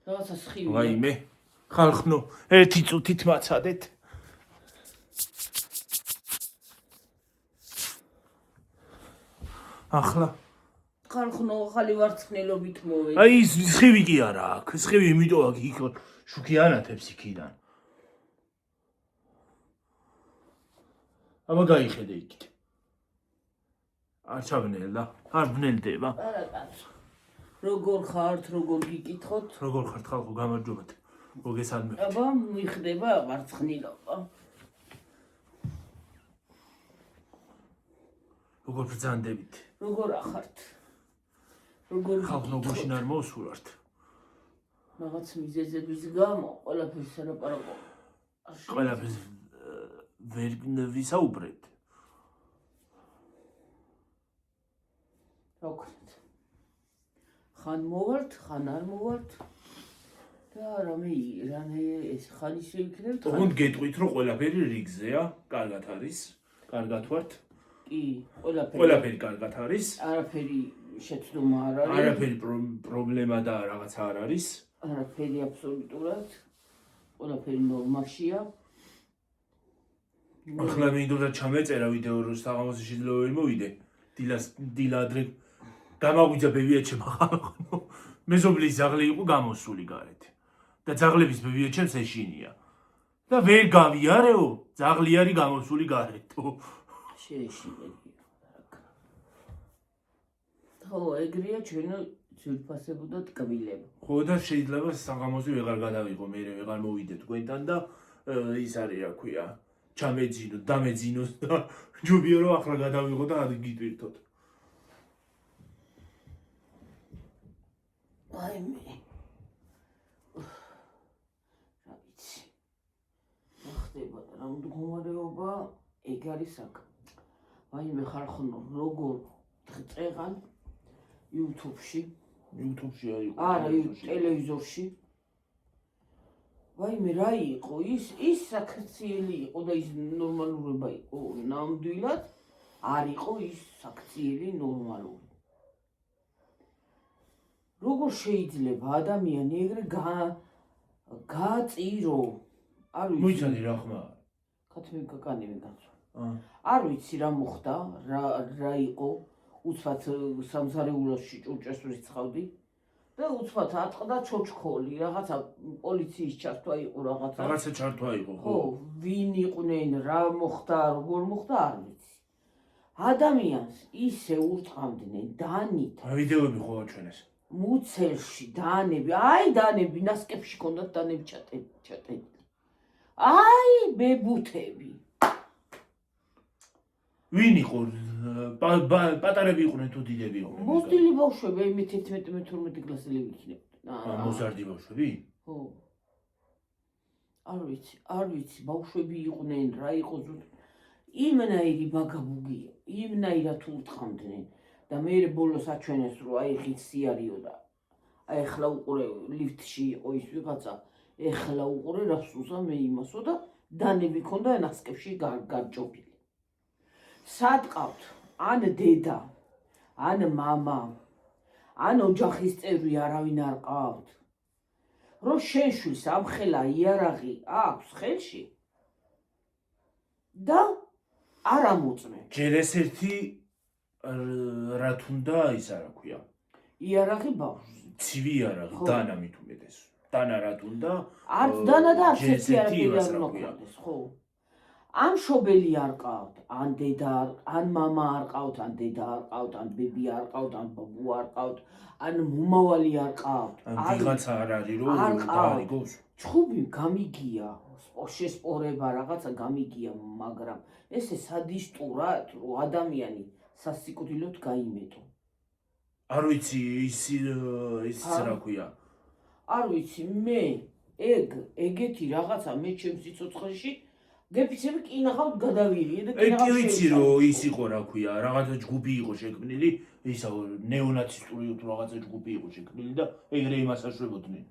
რაღაცა სხივია. ვაიმე. ხალხნო, ერთი წუთით მაცადეთ. ახლა ხალხნო ახალი ვარცხნილობით მოვედი. აი ის სხივი კი არა აქ. სხივი იმიტომ აქ იქ შუქიანათებს იქიდან. აბა გაიხედე იქით. არ ჩავნელდა. არ ვნელდება. არა კაცო. როგორ ხართ, როგორ გიკითხოთ? როგორ ხართ ხალხო, გამარჯობათ. მოგესალმებით. აბა მიხდება ვარცხნილობა. როგორ ბრძანდებით? როგორ ახართ? როგორ ხალხო გუშინ არ მოვსურართ. რაღაც მიზეზების გამო ყველაფერს არაპარაკო. ყველაფერს ვერ ვისაუბრეთ. რა ვქნათ? ხან მოვართ, ხან არ მოვართ. და რამე ეს ხანი შევიქნებთ? თუნ გეტყვით რომ ყველაფერი რიგზეა, კარგად არის. კარგად ვართ. კი, ყველაფერი. ყველაფერი კარგად არის. არაფერი შეცდომა არ არის. არაფერი პრობლემა და რაღაც არ არის. არაფერი აბსოლუტურად. ყველაფერი ნორმაშია. ახლა მინდოდა ჩამეწერა ვიდეო რომ საღამოზე შეიძლება ვერ მოვიდე. დილა ადრე გამაგვიძა ბებიაჩემ ახლა. მეზობლის ძაღლი იყო გამოსული გარეთ. და ძაღლების ბებიაჩემს ეშინია. და ვერ გავიარეო, ძაღლი არის გამოსული გარეთ. შეეშინებია. ხო, ეგრეა ჩვენო ძვირფასებო და ტკბილება. ხო და შეიძლება საღამოზე ვეღარ გადავიღო, მე ვეღარ მოვიდე თქვენთან და ის არის რა ქვია, ჩამეძინო, დამეძინოს და ჯობია რომ ახლა გადავიღო და გიტვირთოთ. აი მე. რა ვიცი. ხდება რა მდგომარეობა, ეგ არის საქმე. აი მე ხალხო როგორ წეღან YouTube-ში YouTube-ში არა, ტელევიზორში. ვაიმე რა იყო ის საქციელი იყო და ის ნორმალურობა იყო ნამდვილად არ იყო ის საქციელი ნორმალური. როგორ შეიძლება ადამიანი ეგრე გაწირო? არ ვიცი. მოიცადე რა ხმა. კაცმე გაკანები გაცო. არ ვიცი რა მოხდა, რა იყო. უცბად სამზარეულოში ჭურჭეს ვისწყავდი და უცბად ატყდა ჩოჩქოლი, რაღაცა პოლიციის ჩართვა იყო რაღაცა. რაღაცა ჩართვა იყო, ხო? ვინ იყვნენ, რა მოხდა, როგორ მოხდა, არ ვიცი. ადამიანს ისე ურტყამდნენ დანით. ვიდეოები ხო აჩვენეს. მუცელში დანები, აი დანები, ნასკებში ქონდათ დანები ჩატენილი. აი ბებუთები. ვინ იყო? პატარები იყვნენ თუ დიდები იყვნენ? მოზრდილი ბავშვები, მე 11-12 კლასელები იქნებოდნენ. მოზარდი ბავშვები? ხო. არ ვიცი, ბავშვები იყვნენ, რა იყო ზუსტ. იმნაირი მაგაბუგია, იმნაირად ურტყამდნენ და მე ბოლოს აჩვენეს რომ აი ხით სიარიო და აი ახლა უყურე ლიფტში იყო ის ვიღაცა, ახლა უყურე რა სუზა მე იმასო და დანები ქონდა ნასკებში გარჯობილი. სად ყავთ? ან დედა, ან მამა, ან ოჯახის წევრი არავინ არ ყავთ. რომ შენ შვილს ამხელა იარაღი აქვს ხელში და არ ამოწმე. ჯერ ეს ერთი რა თუნდა ის არა ქვია. იარაღი ბავშვს. ცივი იარაღი, დანა მით უმეტეს. დანა რა თუნდა? არც დანა და არც ერთი იარაღი არ მოხდეს, ხო? ან შობელი არ ყავთ, ან დედა, ან მამა არ ყავთ, ან დედა არ ყავთ, ან ბები არ ყავთ, ან ბაბუ არ ყავთ, ან მომავალი არ ყავთ. ან ვიღაცა არ არის რომ დაარიგოს. ჩხუბი გამიგია, შესპორება რაღაცა გამიგია, მაგრამ ესე სადისტურად რომ ადამიანი სასიკვდილოდ გაიმეტო. არ ვიცი ის რა ქვია. არ ვიცი მე ეგეთი რაღაცა მე ჩემს სიცოცხლეში გეფიცები კინაღავთ გადავირიე და კინაღავთ. კი ვიცი რომ ის იყო რა ქვია, რაღაცა ჯგუფი იყო შექმნილი, ისა ნეონაცისტური რაღაცა ჯგუფი იყო შექმნილი და ეგრე იმას აშვებოდნენ.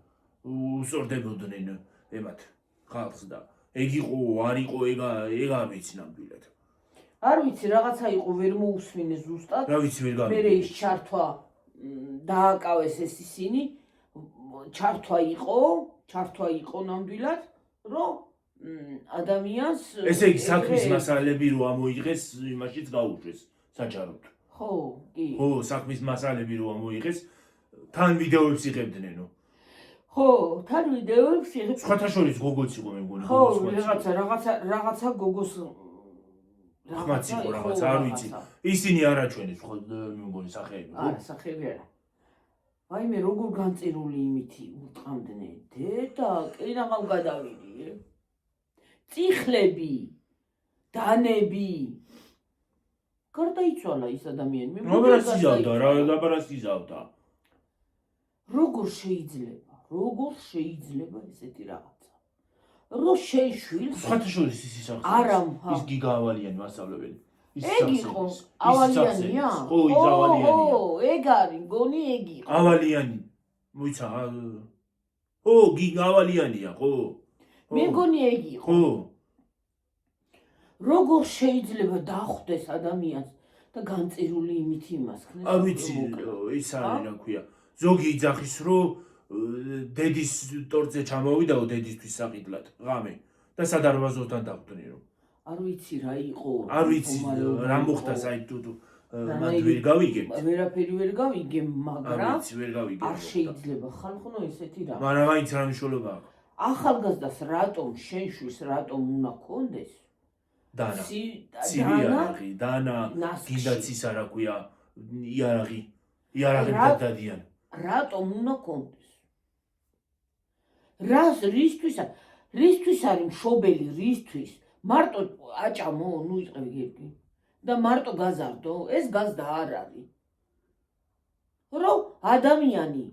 უსწორდებოდნენ ემათ ხალხს და ეგ იყო, არ იყო, ეგ არ ვიცი ნამდვილად. არ ვიცი, რაღაცა იყო ვერ მოусმინე ზუსტად. რა ვიცი ვერ გამიგე. მე ის ჩართვა დააკავეს ეს ისინი, ჩართვა იყო ნამდვილად, რომ ადამიანს ესე იგი საქმის მასალები რო ამოიღეს, იმაშიც გაუშვეს საჯაროდ. ხო, კი. ხო, საქმის მასალები რო ამოიღეს, თან ვიდეოებს იღებდნენო. ხო, თან ვიდეოებს იღებდნენ. სხვათა შორის გოგოც იყო მე მგონი. ხო, რაღაცა გოგოს ხმაც იყო რაღაცა, არ ვიცი. ისინი არ აჩვენეს ხო მე მგონი სახეები. არა, სახეები არა. ვაიმე როგორ განწირული იმითი უტყამდნენ. დედა, კინაღამ გადავიდი. წიხლები, დანები. გარდაიცვალა ის ადამიანი. რაბარას იზავდა, რაბარას იზავდა. როგორ შეიძლება ესეთი რაღაცა? რო შეშვილს სხვათა შორის ის ისახს. ის გიგა ავალიანი მასწავლებელი. ეგ იყო ავალიანია? ხო, ის ავალიანია. ხო, ეგ არის, მგონი ეგ იყო. ავალიანი. მოიცა. ხო, გიგა ავალიანია, ხო. მე მგონი ეგ იყო. ხო. როგორ შეიძლება დახვდეს ადამიანს და განწირული იმით იმას ხნეს? არ ვიცი, ის არის რა ქვია. ზოგი იძახის რომ დედის ტორტზე ჩამოვიდაო დედისთვის საყიდლად ღამე და სადარბაზოთან დავდნირო. არ ვიცი რა იყო. არ ვიცი რა მოხდა საერთოდ მათ ვერ გავიგებთ. ვერაფერი ვერ გავიგებ, მაგრამ არ ვიცი ვერ გავიგებ. არ შეიძლება ხალხო ესეთი რა. მაგრამ მაინც რა მნიშვნელობა აქვს. ახალგაზრდას რატომ შენშვის რატომ უნდა კონდეს? დანა. ცივი დანა გინდაც არა ქვია იარაღი დადიან. რატომ უნდა კონდეს? რისთვის არის მშობელი რისთვის? მარტო აჭამო, ნუ იყევი გერგი. და მარტო გაზარდო, ეს გაზდა არ არის. რომ ადამიანი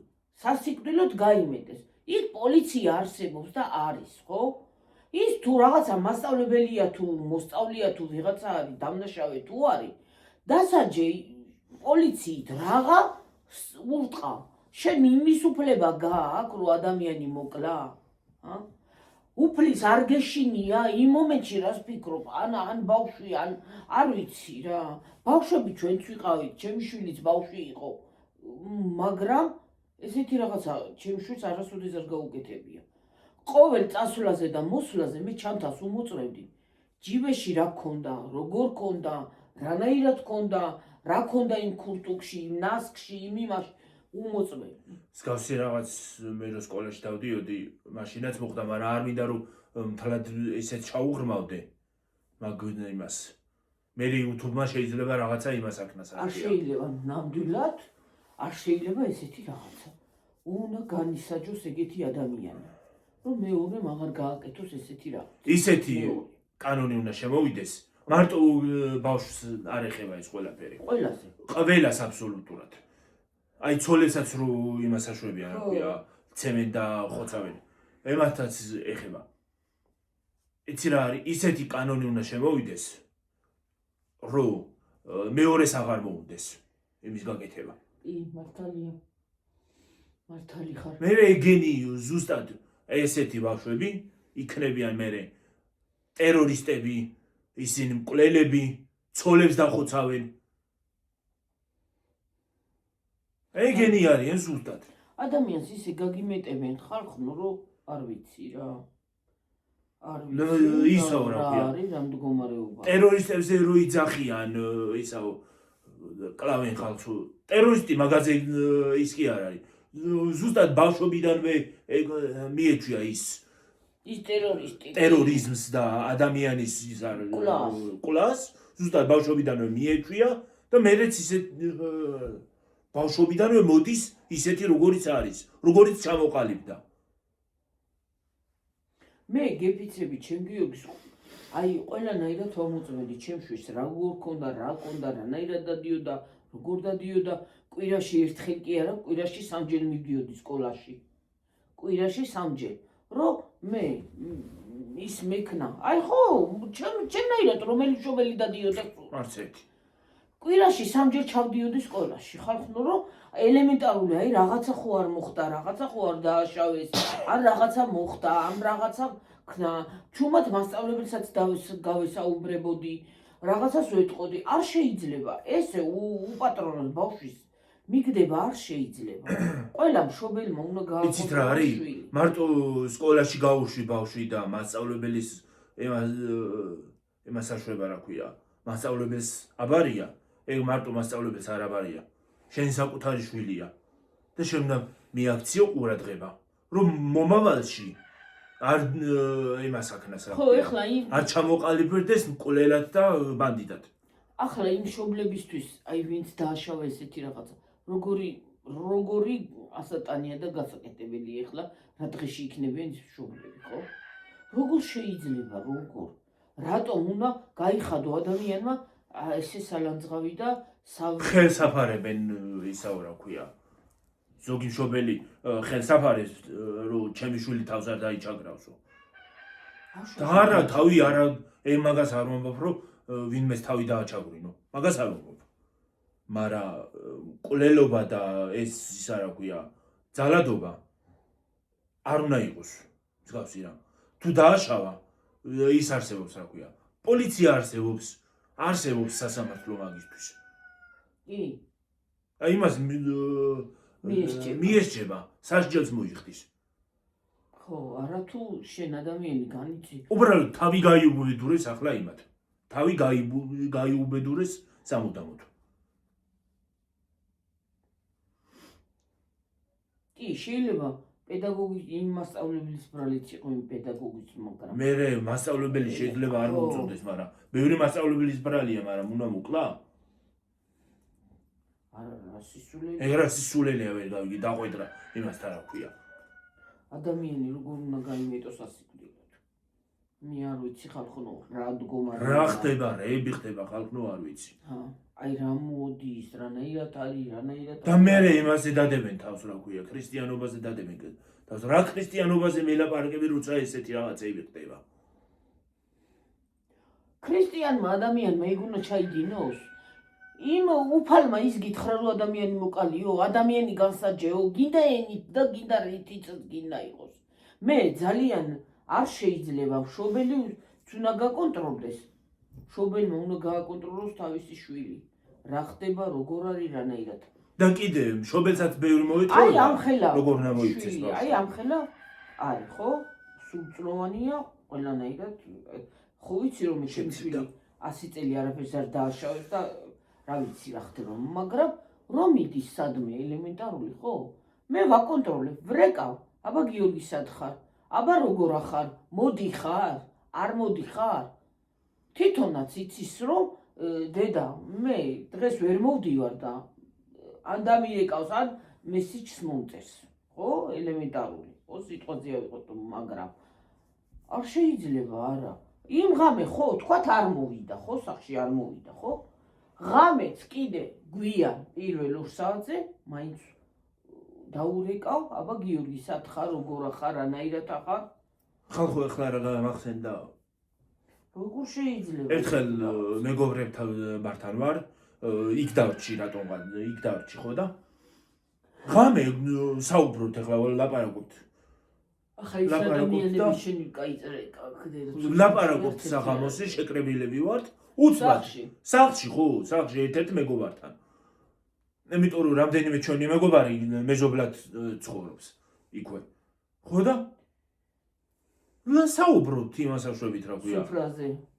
სასიკვდილოდ გაიმეტეს. ის პოლიცია არსებობს და არის, ხო? ის თუ რაღაცა მასწავლებელია თუ მოსწავლეა თუ ვიღაცა არის დამნაშავე თუ არის, დასაჯე პოლიციით რაღა ურტყა. შენ იმის უფლება გააქვს რომ ადამიანი მოკლა? უფლის არ გეშინია იმ მომენტში რას ფიქრობ? ან ბავშვი ან არ ვიცი რა. ბავშვები ჩვენც ვიყავით, ჩემი შვილიც ბავშვი იყო. მაგრამ ესეთი რაღაცა ჩემს შვილს არასოდეს არ გაუკეთებია. ყოველ წასვლაზე და მოსვლაზე მე ჩანთას უმოწმევდი. ჯიბეში რა ქონდა, როგორ ქონდა, რანაირად ქონდა, რა ქონდა იმ ქურთუკში, იმ ნასკში, იმ იმაში უმოწმევდი. მსგავსი რაღაც მე რო სკოლაში დავდიოდი, მაშინაც მოხდა, მაგრამ არ მინდა რომ მთლად ესეც ჩაუღრმავდე. მაგ იმას. მე YouTube-მა შეიძლება რაღაცა იმას აქნას არ შეიძლება ნამდვილად, არ შეიძლება ესეთი რაღაცა. უნდა განისაჯოს ეგეთი ადამიანი. რომ მეორე აღარ გააკეთოს ესეთი რა. ისეთი კანონი უნდა შემოვიდეს. მარტო ბავშვს არ ეხება ეს ყველაფერი. ყველაზე. ყველას აბსოლუტურად. აი ცოლებსაც რო იმას აშვებიან, რა ქვია, ცემენტ და ხოცავენ. ემათაც ეხება. იცი რა არის, ისეთი კანონი უნდა შემოვიდეს, რომ მეორეს აღარ მოუდეს იმის გაკეთება. კი, მართალია. მართალი ხარ. მე ეგენი ზუსტად ესეთი ბავშვები იქნებიან მერე ტერორისტები, ისინი მკვლელები, ცოლებს დახოცავენ. ეგენი არიან ზუსტად. ადამიანს ისე გაგიმეტებენ ხალხო, რომ არ ვიცი რა. არ ვიცი. ისო რა ქვია. არის რა მდგომარეობა. ტერორისტებზე რო იძახიან, ისაო კლავენ ხალხს. ტერორისტი მაგაზე ის კი არ არის. ზუსტად ბავშვობიდანვე მიეჩვია ის ტერორისტი. ტერორიზმს და ადამიანის ის არ ყლას, ზუსტად ბავშვობიდანვე მიეჩვია და მერეც ისე ბავშვობიდანვე მოდის ისეთი როგორიც არის, როგორიც ჩამოყალიბდა. მე გეფიცები ჩემ გიორგის აი ყველანაირად ვამოწმედი ჩემშვის რა გქონდა, რა ქონდა, რანაირად დადიოდა, როგორ დადიოდა. კვირაში ერთხელ კი არა, კვირაში 3 ჯერ მივდიოდი სკოლაში. კვირაში 3 ჯერ. რომ მე ის მექნა. აი ხო, ჩემნაირად რომელი მშობელი დადიოდა სულ. არც ერთი. კვირაში 3 ჯერ ჩავდიოდი სკოლაში. ხალხო რომ ელემენტარული, აი რაღაცა ხო არ მოხდა, რაღაცა ხო არ დააშავეს, ან რაღაცა მოხდა, ამ რაღაცა ქნა. ჩუმად მასწავლებელსაც გავესაუბრებოდი, რაღაცას ვეთყოდი. არ შეიძლება ესე უპატრონოს ბავშვის მიგდება არ შეიძლება. ყველა მშობელმა უნდა იცით რა არის? მარტო სკოლაში გაუშვი ბავშვი და მასწავლებლის ემას საშუალება რა ქვია. მასწავლებელს აბარია, ეგ მარტო მასწავლებელს არ აბარია. შენ საკუთარი შვილია და შენ უნდა მიაქციო ყურადღება, რომ მომავალში არ ემას აქნას რა. ხო, ეხლა არ ჩამოყალიბდეს მკვლელად და ბანდიტად. ახლა იმ მშობლებისთვის, აი ვინც დააშავა ესეთი რაღაცა, როგორი ასატანია და გასაკეთებელი ეხლა რა დღეში იქნებიან ის მშობლები, ხო? როგორ შეიძლება, როგორ? რატომ უნდა გაიხადო ადამიანმა ესე სალანძღავი და ხელს აფარებენ ისაო რა ქვია. ზოგი მშობელი ხელს აფარებს, რომ ჩემი შვილი თავს არ დაიჩაგრავსო. და არა, თავი არა, მაგას არ მომბობ, რომ ვინმეს თავი დააჩაგვრინო. მაგას არ მომბობ. მაგრამ მკვლელობა და ეს ისა რა ქვია, ძალადობა არ უნდა იყოს. მსგავსი რა. თუ დააშავა, ის არსებობს რა ქვია. პოლიცია არსებობს სასამართლო მაგისთვის. კი. აი იმას მიესჯება. მიესჯება, სასჯელს მოიხდის. ხო, არა თუ შენ ადამიანი განიცი. უბრალოდ თავი გაიუბედურეს ახლა იმათ. თავი გაიუბედურეს სამუდამოდ. კი, შეიძლება პედაგოგი იმ მასწავლებლის ბრალიც იყო იმ პედაგოგის, მაგრამ მე მასწავლებელი შეიძლება არ მოწონდეს, მაგრამ ბევრი მასწავლებლის ბრალია, მაგრამ უნდა მოკლა? არა, სისულელი. ეგ რა სისულელია ვერ გავიგე, დაყვედრა იმასთან რა ქვია. ადამიანი როგორ უნდა გაიმეტოს ასიკვდილად. მე არ ვიცი ხალხო, რა მდგომარეობა. რა ხდება, რები ხდება ხალხო, არ ვიცი. აი რა მოდის, რანაირად არის, რანაირად და მე იმაზე დადებენ თავს რა ქვია, ქრისტიანობაზე დადებენ თავს. რა ქრისტიანობაზე მელაპარაკები, როცა ესეთი რაღაცები ხდება. ქრისტიანმა ადამიანმა ეგ უნდა ჩაიდინოს. იმ უფალმა ის გითხრა რომ ადამიანი მოკალიო, ადამიანი განსაჯეო, გინდა ენით და გინდა რითიც გინდა იყოს. მე ძალიან არ შეიძლება მშობელი უნდა გაკონტროლდეს. მშობელმა უნდა გააკონტროლოს თავისი შვილი. რა ხდება, როგორ არის, რანაირად. და კიდე მშობელსაც ბევრი აი მოეთხოვა. ამხელა. როგორ უნდა მოიქცეს შვილი, ბავშვი. აი ამხელა არის, ხო? სულწლოვანია, ყველანაირად. ხო ვიცი რომ ჩემი შვილი 100 წელი არაფერს არ დააშავებს და რა ვიცი რა ხდება, მაგრამ რომ მიდის სადმე ელემენტარული, ხო? მე ვაკონტროლებ, ვრეკავ, აბა გიორგი სად ხარ? აბა როგორ ახარ? მოდი ხარ? არ მოდი ხარ? თვითონაც იცის რომ დედა, მე დღეს ვერ მოვდივარ და ან დამირეკავს, ან მესიჯს მომწერს, ხო? ელემენტარული, ხო? სიტყვაზე ავიღოთ, მაგრამ არ შეიძლება, არა. იმ ღამე ხო, თქვათ არ მოვიდა, ხო, სახში არ მოვიდა, ხო? ღამეც კიდე გვიან პირველ 2 საათზე მაინც დაურეკავ, აბა გიორგი სად ხარ, როგორ ახარ, რანაირად ახარ? ხალხო ეხლა რა გამახსენდა? როგორ შეიძლება? ერთხელ მეგობრებთან ვარ, იქ დავრჩი რატომღა, იქ დავრჩი ხო და ღამე საუბრობთ ეხლა ლაპარაკობთ. ახლა ის ადამიანები შენი კაიწერე ხდება. ლაპარაკობთ საღამოსი, შეკრებილები ვართ. უცბად სახლში ხო, სახლში ერთ-ერთ მეგობართან. იმიტომ რომ რამდენიმე ჩვენი მეგობარი მეზობლად ცხოვრობს იქვე. ხო და საუბრობთ იმას აშვებით რა ქვია.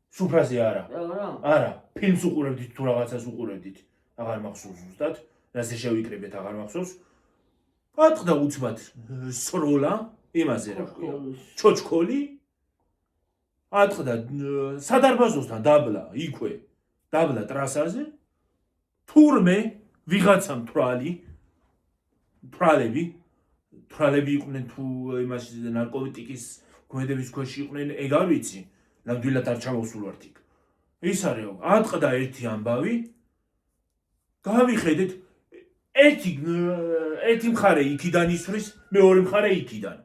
სუფრაზე არა. არა, ფილმს უყურებდით თუ რაღაცას უყურებდით. აღარ მახსოვს ზუსტად, რასაც შევიკრიბეთ აღარ მახსოვს. ატყდა უცბად სროლა იმაზე რა ქვია. ჩოჩქოლი ატყდა სადარბაზოსთან დაბლა იქვე, დაბლა ტრასაზე. თურმე ვიღაცამ თვალები იყვნენ თუ იმაში ნარკოტიკის გვედების ქვეშ იყვნენ, ეგ არ ვიცი. ნამდვილად არ ჩამოვსულვართ იქ. ის არის, ატყდა ერთი ამბავი. გავიხედეთ ერთი მხარე იქიდან ისვრის, მეორე მხარე იქიდან.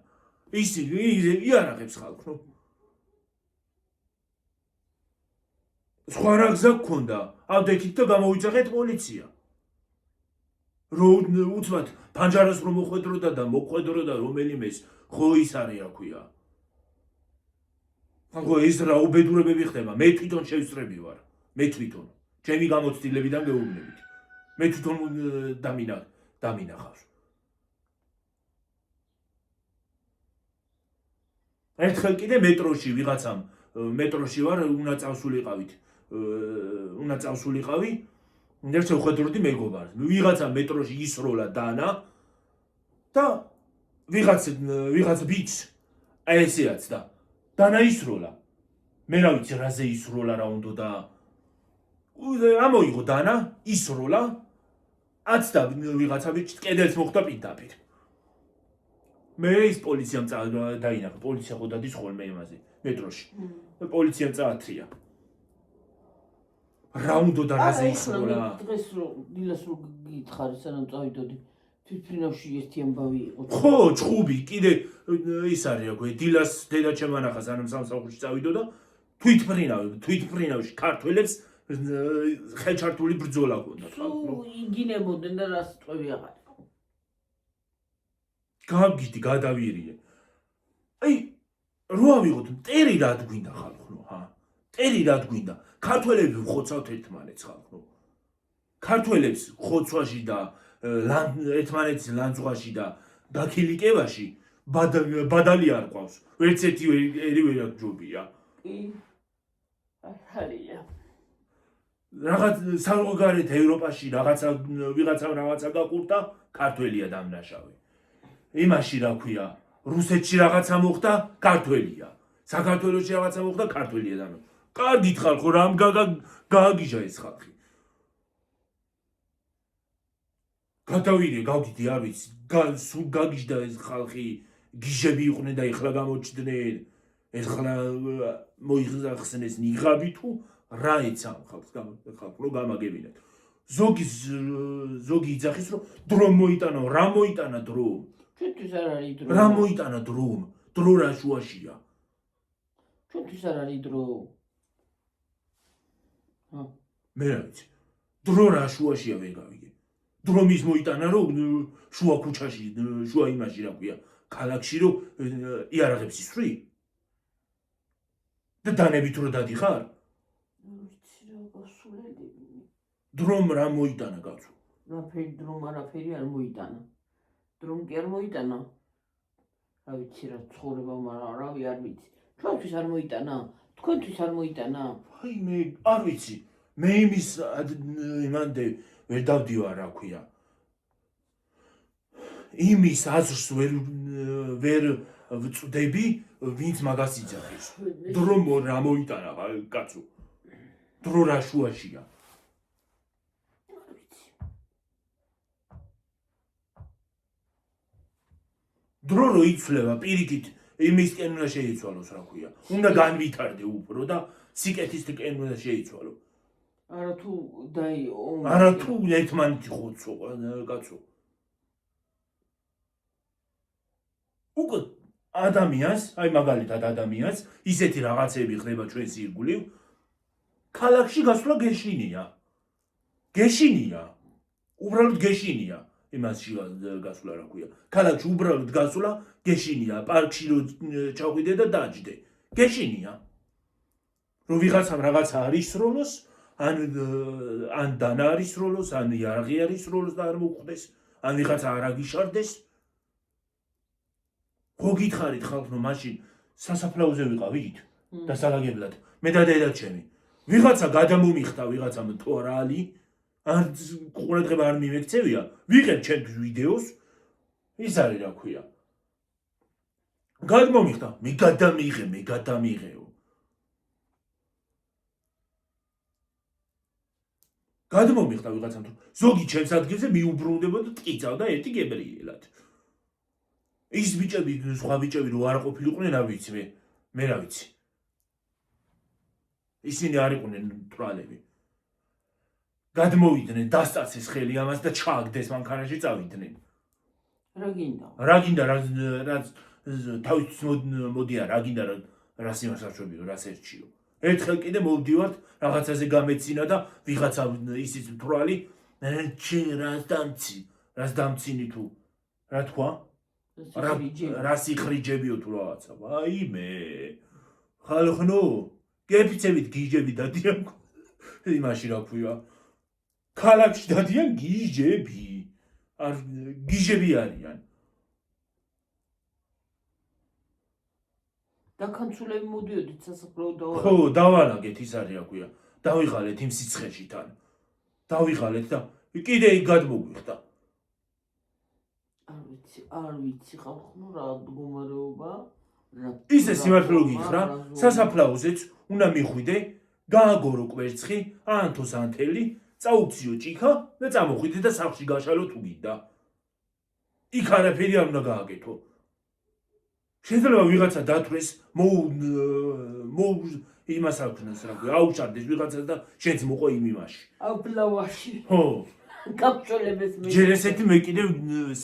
ის იარაღებს ხალხო. სხვა რა გზა გქონდა? ავდექით და გამოვიძახეთ პოლიცია. რომ უცბად ფანჯარას რომ მოხვედროდა და მოხვედროდა რომელიმეს, ხო ის არის რა ქვია. ხო ეს რა უბედურებები ხდება, მე თვითონ შევსწრები ვარ. მე თვითონ. ჩემი გამოცდილებიდან გეუბნებით. მე თვითონ დამინახ. დამინახავს. ერთხელ კიდე მეტროში ვიღაცამ მეტროში ვარ, უნდა წავსულიყავი. ერთს ვხედროდი მეგობარს. ვიღაცა მეტროში ისროლა დანა და ვიღაც ბიჭს ესეაც და დანა ისროლა. მე რა ვიცი რაზე ისროლა რა უნდა და ამოიღო დანა, ისროლა, აცდა ვიღაცა ბიჭს კედელს მოხვდა პირდაპირ. მე ის პოლიციამ დაინახა, პოლიცია ხო დადის ხოლმე იმაზე, მეტროში. პოლიციამ წაათრია. რა უნდა და რაზე ისროლა? დღეს რო დილას რო გითხარი, სანამ წავიდოდი, თვითფრინავში ერთი ამბავი იყო. ხო, ჭხუბი, კიდე ის არის რა ქვია, დილას დედა ჩემ ანახა, სანამ სამსახურში წავიდო და თვითფრინავში ქართველებს ხელჩართული ბრძოლა ჰქონდა. იგინებოდნენ და რას წვევი აღარ იყო. გავგიდი, გადავირიე. აი, რო ავიღოთ, მტერი რა გვინდა ხალხო, ჰა? მტერი რა გვინდა? ქართველები ხოცავთ ერთმანეთს ხალხო. ქართველებს ხოცვაში და ერთმანეთის ლანძღვაში და დაქილიკევაში ბადალი არ ყავს. ვერც ერთი ერი ვერ აგჯობია. კი. ახალია. რაღაც საზღვარგარეთ ევროპაში ვიღაცამ რაღაცა გაკურდა, ქართველია დამნაშავე. იმაში რა ქვია, რუსეთში რაღაცა მოხდა, ქართველია. საქართველოში რაღაცა მოხდა, ქართველია დამნაშავე. კარგით ხალხო, რამ გააგიჟა ეს ხალხი. გადავირიე, გავგიდი, არ ვიცი, სულ გაგიჟდა ეს ხალხი, გიჟები იყვნენ და ეხლა გამოჩნდნენ, ეხლა მოიხსნეს ნიღაბი თუ რა ეცამ ხალხს რო გამაგებინათ. ზოგი იძახის, რომ დრო მოიტანა, რა მოიტანა დრო? ჩვენთვის არ არის დრო. რა მოიტანა დრო? დრო რა შუაშია? ჩვენთვის არ არის დრო. მე რა ვიცი, დრო რა შუაშია ვერ გავიგე. დრო მის მოიტანა, რომ შუა ქუჩაში, შუა იმაში რა ქვია, ქალაქში რომ იარაღებს ისვრი? და დანებით რო დადიხარ? დრომ რა მოიტანა კაცო? დრომ არაფერი არ მოიტანა. დრომ კი არ მოიტანა. რა ვიცი რა ცხოვრება, მაგრამ რავი არ ვიცი. ჩვენთვის არ მოიტანა? თქვენთვის არ მოიტანა? აი მე არ ვიცი. მე იმის იმანდე ვერ დავდივარ რა ქვია. იმის აზრს ვერ ვწვდები, ვინც მაგას იძახის. დრო რა მოიტანა კაცო? დრო რა შუაშია? დრო რო იცვლება პირიქით იმისკენ უნდა შეიცვალოს რა ქვია. უნდა განვითარდე უფრო და სიკეთისკენ უნდა შეიცვალო. არა თუ დაიო. არა თუ ერთმანეთი ხოცო კაცო. უკვე ადამიანს, აი მაგალითად ადამიანს, ისეთი რაღაცები ხდება ჩვენს ირგვლივ, ქალაქში გასვლა გეშინია. გეშინია. უბრალოდ გეშინია. იმასში გასვლა რა ქვია. ქალაქში უბრალოდ გასვლა გეშინია. პარკში რო ჩავიდე და დაჯდე. გეშინია. რომ ვიღაცამ რაღაცა არ ისროლოს, ან დანა არ ისროლოს, ან იარაღი არ ისროლოს და არ მოხვდეს, ან ვიღაცა არ აგიშარდეს. ხო გითხარით ხალხო, მაშინ სასაფლაოზე ვიყავით დასალაგებლად. მე და დედა ჩემი. ვიღაცა გადამომიხდა ვიღაცამ თორალი, ან ყურადღება არ მიმექცევია, ვიღებ ჩემთვის ვიდეოს, ის არის რა ქვია. გადმომიხდა, მე გადამიღეო. გადმომიხდა ვიღაცამ, ზოგი ჩემს ადგილზე მიუბრუნდებოდა ტკიცავდა ერთი გებრიელად. ის ბიჭები, სხვა ბიჭები რო არ ყოფილიყვნენ, არ ვიცი მე რა ვიცი. ისინი არ იყვნენ თვალები. გადმოვიდნენ, დასწაცეს ხელი ამას და ჩააგდეს მანქანაში წავიდნენ. რა გინდა? რა გინდა, რა თავის მოდია, რა გინდა, რა სიმართლეშობიო, რა სერჩიო. ერთხელ კიდე მოვდივართ, რაღაცაზე გამეცინა და ვიღაცა ისიც თვალი, რას დამცინი თუ, რა თქვა? რა სიხრიჯებიო თუ რაღაცა. აი მე. ხალხო, გეფიცებით გიჟები დადიან იმაში რა ქვია. ქალაქში დადიან გიჟები. არ გიჟები არიან. დაქანცულები მოდიოდით სასაფლაო დავარაგეთ. ხო, დავალაგეთ ის არის რა ქვია. დავიღალეთ იმ სიცხეში თან. დავიღალეთ და კიდე იქ გადმოგვიხდა. არ ვიცი ხალხო რა მდგომარეობა. ისე სიმართლე გითხრა, სასაფლაოზეც უნდა მიხვიდე, გააგორო კვერცხი, აანთოს ანთელი, წაუქციო ჭიქა და წამოხვიდე და სახლში გაშალო თუ გინდა. იქ არაფერი არ უნდა გააკეთო. შეიძლება ვიღაცა დათვრეს, იმას აქვსნას რა ქვია, აუჩარდეს ვიღაცას და შენც მოყო იმ იმაში. აბლავაში. ხო. გაფშოლებს მე. ჯერ ესეთი მე კიდევ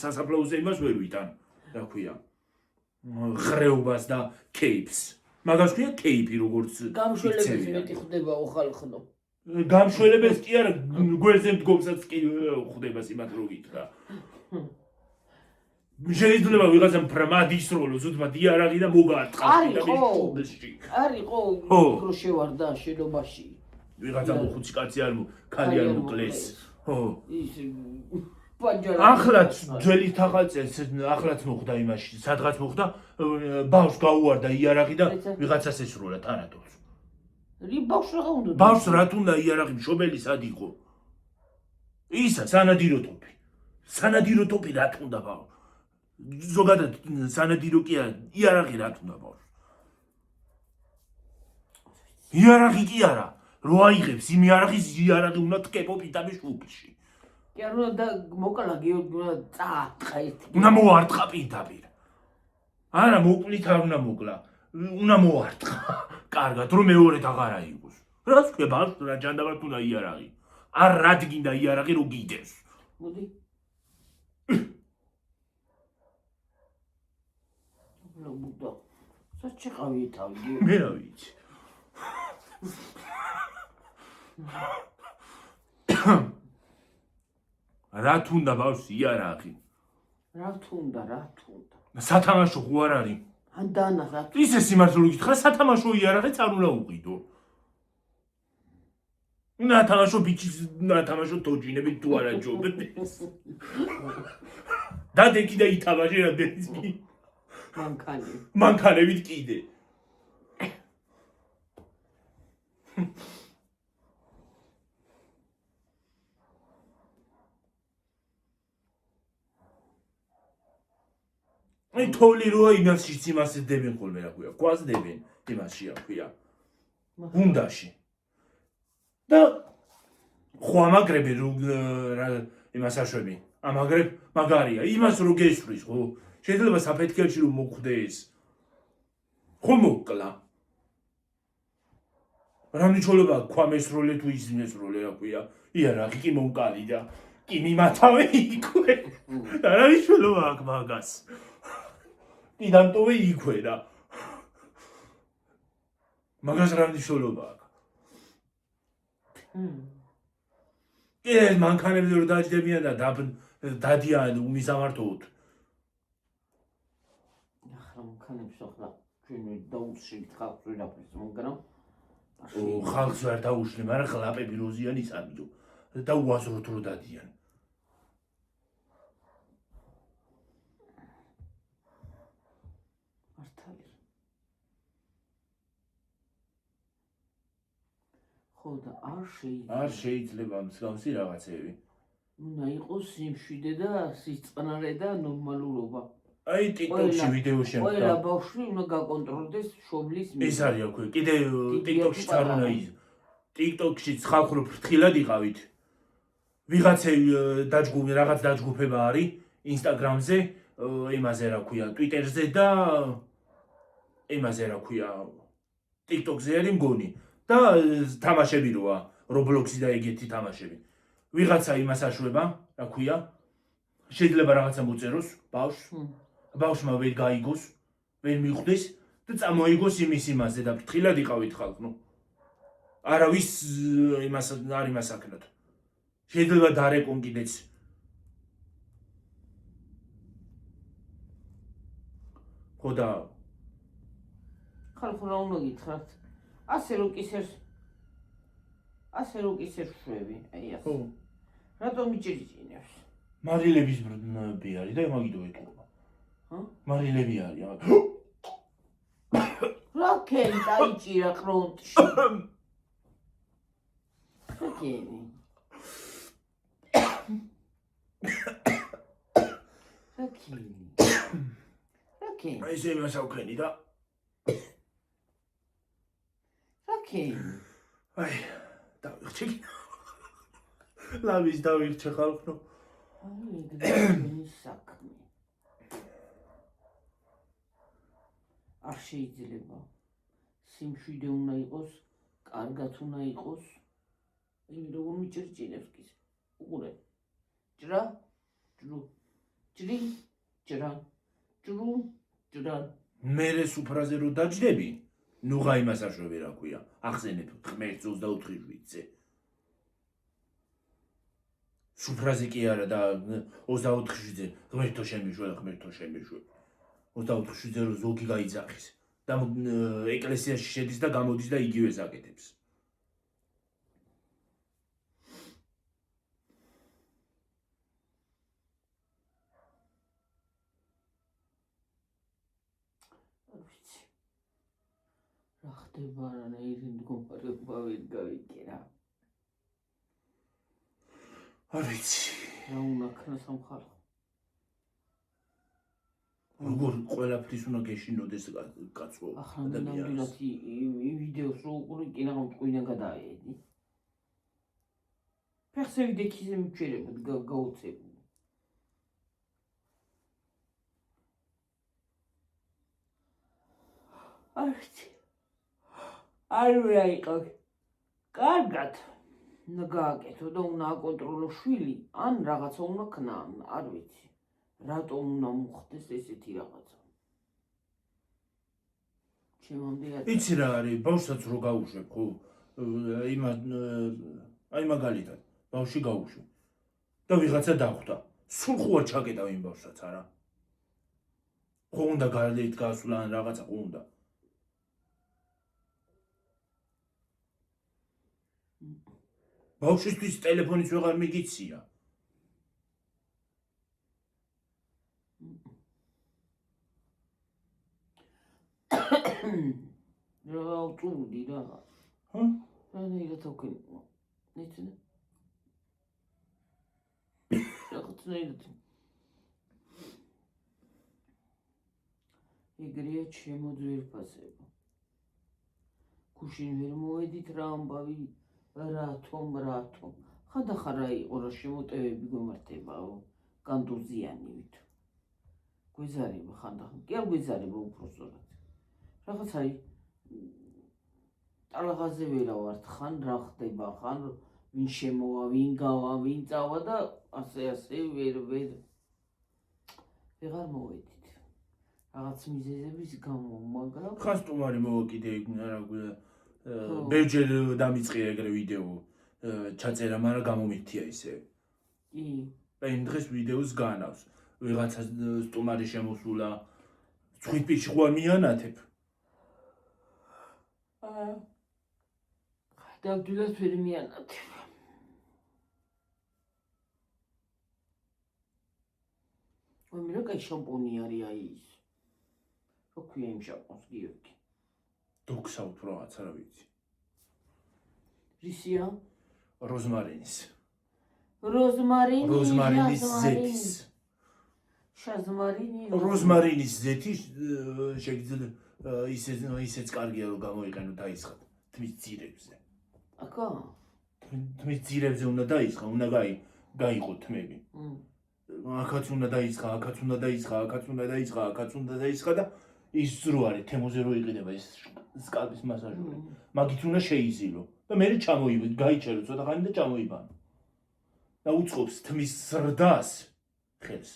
სასაფლაოზე იმას ვერ ვიტან, რა ქვია. ხრეობას და კეიპს. მაგას ქვია კეიპი როგორც გამშველების მეტი ხდებაო ხალხო. გამშველებელს კი არა, გვერდზე მდგომსაც კი ხდება იმათ რო გითხრა. შეიძლება ვიღაცამ ფრმად ისროლო, ზუსტად იარაღი და მოგაარტყა და მიშუბლში. არისო, რო შევარდა შენობაში. ვიღაცა ხუთი კაცი არ ქალი არ მოკლეს. ხო. ის პანჯარა. ახლაც ძველი თაღაწელს ახლაც მოხდა იმაში, სადღაც მოხდა, ბავშვს გაუვარდა იარაღი და ვიღაცას ესროლა თანატოლს. ბავშვს რა უნდა? ბავშვს რა თუნდა იარაღი მშობელი სად იყო? ისა სანადირო ტოპი. სანადირო ტოპი რა თუნდა ბავშვს? ზოგადად სანადირო კი არა, იარაღი რა თუნდა ბავშვს? იარაღი კი არა, რო აიღებს იმ იარაღი უნდა თკებო პიტამის შუბლში. კი არა და მოკლა გეორგია წაატყა ერთი. უნდა მოარტყა პირდაპირ. არა მოკლით არ უნდა მოკლა. უნდა მოარტყა. კარგად რომ მეორედ აღარ აიღოს. რას ქვია ბავშვს რა ჯანდაბად უნდა იარაღი. არ რად გინდა იარაღი რო გიდევს. მოდი. ლობუდო. საჩიყავი თავი. მე რა ვიცი. რა თუნდა ბავშვს იარაღი? რა თუნდა? სათამაშო ხო არ არის? ან დანა რა. ისე სიმართლე გითხრა, სათამაშო იარაღიც არ უნდა უყიდო. უნდა თამაშო ბიჭის, უნდა თამაშო თოჯინებით თუ არა ჯობებს. დადე კიდე ითამაშე რამდენის კი. მანქანებით კიდე. აი თოვლი როა იმაშიც იმას დებენ ხოლმე რა ქვია, გვაზდებენ იმაში რა ქვია. გუნდაში. და ხო ამაგრები იმას აშვები. ამაგრებ მაგარია, იმას რო გესვრის ხო? შეიძლება საფეთქელში რომ მოხვდეს. ხო მოკლა. რა მნიშვნელობა ქვამესროლე თუ ისმესროლე რა ქვია. იარაღი კი მომკალი და კი მიმათავე იქვე. რა მნიშვნელობა აქვს მაგას? იდანტოვე იქვე და მაგას რა მნიშვნელობა აქვს? ეს მანქანები რო დაჯდებიან და დადიან უმისამართოდ. ახლა მანქანებს ახლა ჩვენ დაუშვით ხალხს ვერაფერს, მაგრამ ხალხს ვერ დაუშვი, მაგრამ ხლაპები როზიან ის ამიტომ და უაზროდ რო დადიან. ხო და არ შეიძლება მსგავსი რაღაცები. უნდა იყოს სიმშვიდე და სიწყნარე და ნორმალურობა. აი TikTok-ში ვიდეო შემდგა. ყველა ბავშვი უნდა გაკონტროლდეს შობლის მიერ. ეს არის აქვე. კიდე TikTok-ში არ უნდა ის. TikTok-ში ხალხი რო ფრთხილად იყავით. ვიღაცები დაჯგუფება, რაღაც დაჯგუფება არის Instagram-ზე, იმაზე რა ქვია, Twitter-ზე და იმაზე რა ქვია, TikTok-ზე არის მგონი. და თამაშები როა, Roblox-ი და ეგეთი თამაშები. ვიღაცა იმას აშვება, რა ქვია, შეიძლება რაღაცა მოწეროს ბავშვს, ბავშვმა ვერ გაიგოს, ვერ მიხვდეს და წამოიგოს იმის იმაზე და ფრთხილად იყავით ხალხო. არავის იმას არ იმასაკნოთ. შეიძლება დარეკონ კიდეც. ხო და ხალხო რა უნდა გითხრათ? ასე რო კისერს შვები, აი ასე. რატომ მიჭრიჭინებს? მარილების ბრუნები არის და მაგიდო ეთქობა. მარილები არის. რა ქენი დაიჭირა ფრონტში. რა ქენი? რა ქენი? რა ქენი? ესე იმასავქენი და რა ქენი? აი, დავიხჩი. ლავის დავიხჩი ხალხო. აი, ეგრე საქმე. არ შეიძლება. სიმშვიდე უნდა იყოს, კარგად უნდა იყოს. იმ როგორ მიჭრჭინებს კი. უყურე. ჭრა, ჭრუ, ჭრი, ჭრა, ჭრუ, ჭრა. მერე სუფრაზე რო დაჯდები, ნუღა იმას აშვები რა ქვია. ახსენებ ღმერთს 24-ზე. სუფრაზე კი არა და 24-ზე ღმერთო შემიშვე, ღმერთო შემიშვე. 24-ზე რო ზოგი გაიძახის და ეკლესიაში შედის და გამოდის და იგივე საკეთებს. რა ხდება რანაირი მდგომარეობა ვერ გავიგე რა. არ ვიცი. რა უნდა ქნა სამხალხო. როგორ ყველაფრის უნდა გეშინოდეს კაცო ადამიანს. ახლა ვიდეოს რო უყურე კი რა მტყვიდან გადაედი. ფეხზე ვიდექიზე მიჩერებოდ გაუწევ. არ ვიცი. არ ვიყავ. კარგად. უნდა გააკეთო და უნდა აკონტროლო შვილი, ან რაღაცა უნდა ქნა, არ ვიცი. რატომ უნდა მოხდეს ესეთი რაღაცა? ჩემამდე იცი რა არის, ბავშვსაც რო გაუშვებ, ხო? აი მაგალითად, ბავშვი გაუშვე. და ვიღაცა დახვდა. სულ ხო არ ჩაკეტავ იმ ბავშვსაც, არა? ხო უნდა გარდით გასვლა ან რაღაცა ხო უნდა. ბავშვისთვის ტელეფონიც ვეღარ მიგიცია. რა უწუდი რა. ჰა? რანაირად თქო. ნიცი. რაღაცნაირად. ეგრეა ჩემო ძვირფასებო. გუშინ ვერ მოვედით რა ამბავი. რატომ? ხანდახან რა იყო რა შემოტევები გვემართებაო. განდუზიანივით. გვეზარება ხანდახან. კი არ გვეზარება უпроსტად. რაღაც არის ტალღაზე ვერა ვართ, ხან რა ხდება, ხან ვინ შემოვა, ვინ გავა, ვინ წავა და ასე ვერ ვეღარ მოვედით. რაღაც მიზეზების გამო, მაგრამ ხან სტუმარი მოვაკიდე რა ქვია. ბევრჯერ დამიწყია ეგრე ვიდეო ჩაწერა, მაგრამ გამომიქთია ისე. კი. იმ დღეს ვიდეოს განავს. ვიღაცა სტუმარი შემოსულა. ცხვით პირში ხო არ მიანათებ? დავდვილად ვერ მიანათებ. ой, რა კაი შამპუნი არის აი ის. რა ქვია იმ შამპუნს გიორგი? დოქსა უფრო რაღაც არ ვიცი. რისია? როზმარინის. როზმარინის ზეთის. შაზმარინი. როზმარინის ზეთი შეიძლება ისეც კარგია რომ გამოიყენო დაისხათ თმის ძირებზე. აკა? თმის ძირებზე უნდა დაისხა, უნდა გაიყო თმები. აქაც უნდა დაისხა, აქაც უნდა დაისხა, აქაც უნდა დაისხა, აქაც უნდა დაისხა და ის ძრო არის, თემოზე რო იყიდება ეს სკალპის მასაჟური. მაგით უნდა შეიზილო და მე გაიჩერო ცოტა ხანი და ჩამოიბანო. და უწყობს თმის ზრდას ხელს.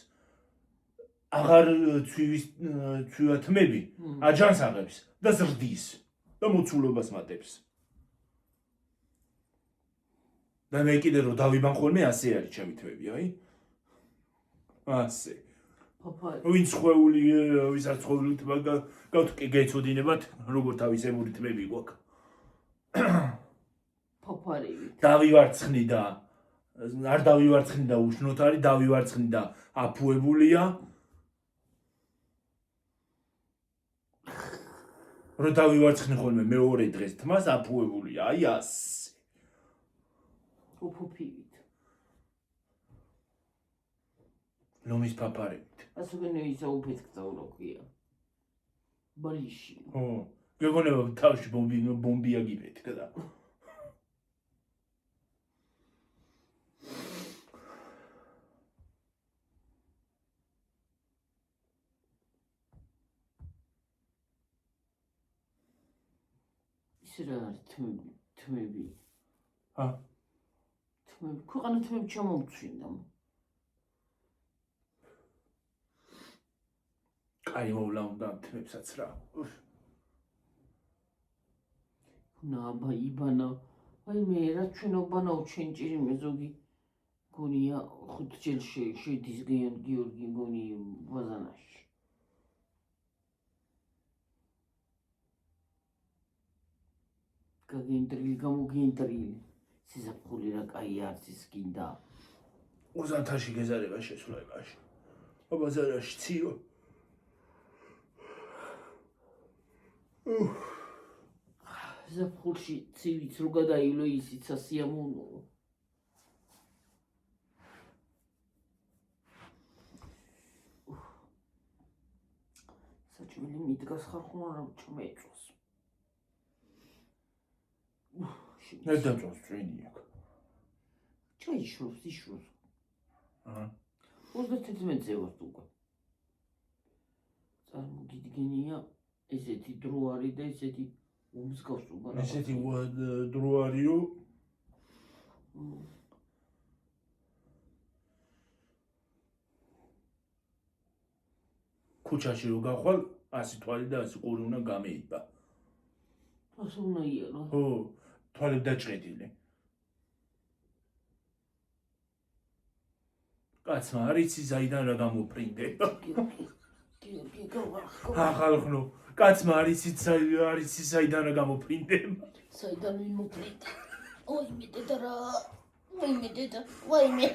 აღარ ცვივა თმები, აჯანს აღებს და ზრდის და მოცულობას მატებს. და მე კიდე რო დავიბან ხოლმე ასე არის ჩემი თმები, აი. ასე. ვინც ხვეული, ვისაც ხვეული თმა გეცოდინებათ, როგორ თავისებური თმები გვაქვს. ფაფარივით. დავივარცხნი და არ დავივარცხნი და უშნოთ არის, დავივარცხნი და აფუებულია. რო დავივარცხნი ხოლმე მეორე დღეს თმას აფუებულია, აი ასე. უფუფივით. ლომის ფაფარებით. ასოგენე ისა უფეთქდა როქია. ბალიში. ხო, გეგონება თავში ბომბია გიფეთქა და. ისე რა არის თმები. ჰა? თმები, ქვეყანა თმები ჩამომწვინდა. კაი მოვლა უნდა თმებსაც რა. ნაბა იბანა. აი მე რა ჩვენობანაო ჩვენ ჭირიმე ზოგი გონია 5 ჯერ შედის გიორგი გონი ბაზანაში. გაგინტრილი გამოგინტრილი. სიზაფხული რა კაი არც ის გინდა. 30-ში გეზარება შესვლებაში. ბაზარაში ციო. ზაფხულში ცივიც რო გადაილო ისიც ასიამოვნო. საჭმელი მიდგას ხარ რა ჩმეწოს. მე დაწოს წვენი აქ. ჩაიშრობს იშრობს. აჰა. 31-ზე ვარ უკვე. წარმოგიდგენია ესეთი დრო არის და ესეთი უმსგავს უბრალოდ. ესეთი დრო არისო. ქუჩაში რო გახვალ 100 თვალი და 100 ყური უნდა გამეიბა. ასე უნდა იარო. ხო, თვალები დაჭრედილი. კაცმა არიცი საიდან რა გამოფრინდება. ახალხნო, კაცმა არიცი საიდან რა გამოფრინდება. საიდან მიმოფრინდა. ოიმე დედა რა. ოიმე დედა. ვაიმე.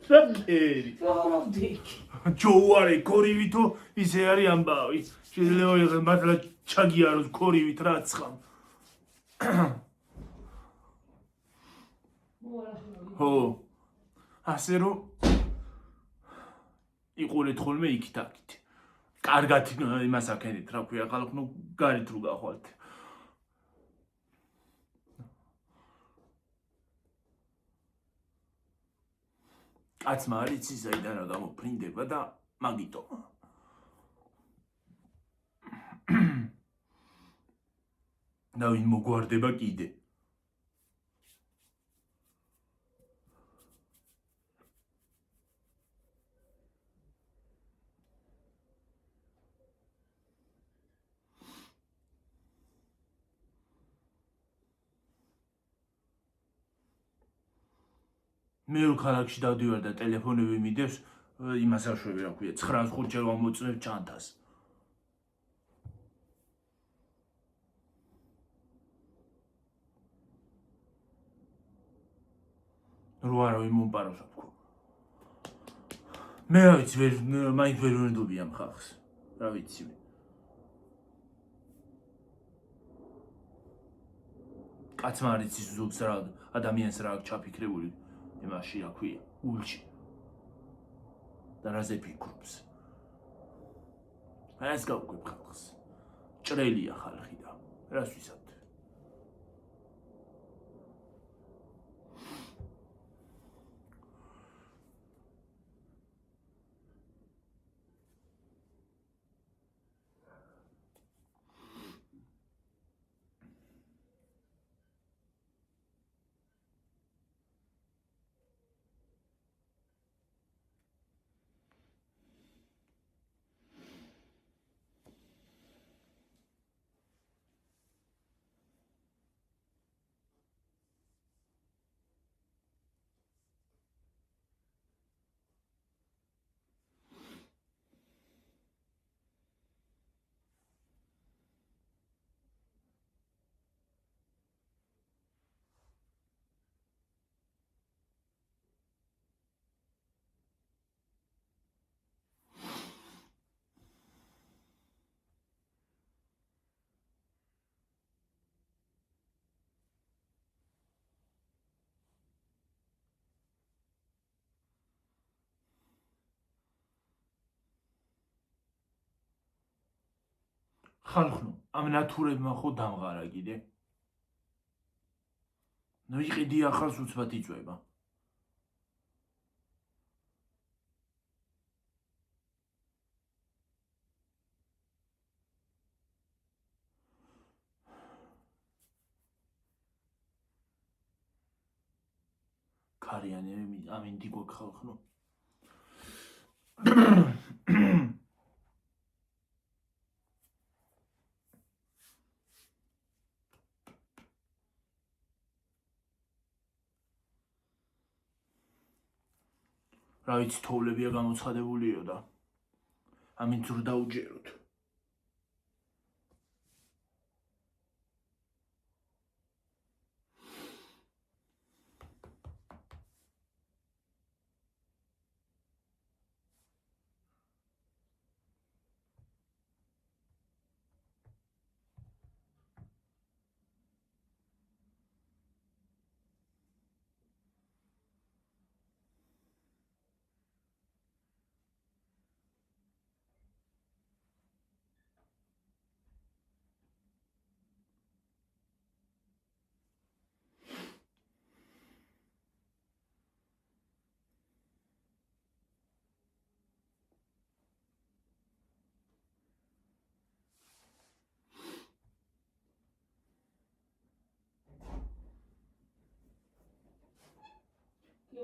რაკერი. ვარავდიქი. ჯოუარე კორივითო ისე არის ამბავი. შეიძლება იყოს მართლა ჩაგიაროს კორივით რა ცხამ. ხო. ასე რომ იყურეთ ხოლმე იქით აქით. კარგად იმას აქენით რა ქვია ხალხო გარეთ რო გახვალთ. კაცმა არიცი საიდან რა გამოფრინდება და მაგიტო. და ვინ მოგვარდება კიდე. მე რო ქალაქში დავდივარ და ტელეფონები მიდევს, იმას აშვები რა ქვია, 905 ჯერ ვამოწმებ ჩანთას. რო არავინ მომპაროს აფქო. მე რა ვიცი, მაინც ვერ ვენდობი ამ ხალხს. რა ვიცი მე. კაცმა არის ის ზოგს რა ადამიანს რა აქვს ჩაფიქრებული. იმაში რა ქვია, ულში. და რაზე ფიქრობს. ეს გავუკვებ ხალხს. ჭრელია ხალხი და რას ვისად. ხალხო, ამ ნათურებმა ხო დამღარა კიდე. ნუ იყიდი ახალს უცბად იწვება. ქარიანი ამინდი გვაქვს ხალხო. რა ვიცი თოვლებია გამოცხადებულიო და ამით ზრ დაუჯეროთ.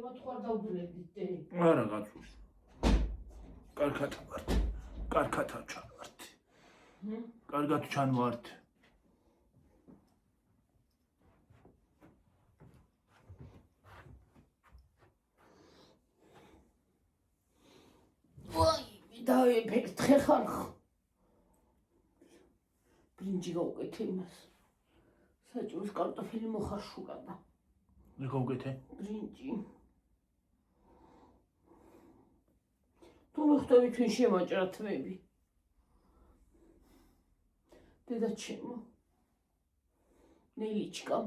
Მოთხოვარ დავბრუნდით. არა გაწუს. კარგად ვართ. კარგად ჩავართ. კარგად ჩანვართ. ვაი, დავიფერთხე ხალხ. ბრინჯი გავუკეთე იმას. საჭმლის კარტოფილი მოხარშულა და. მე გავუკეთე? ბრინჯი. თუ მიხდები თქვენ შემაჭრა თმები. დედა ჩემო. ნელიჩკა.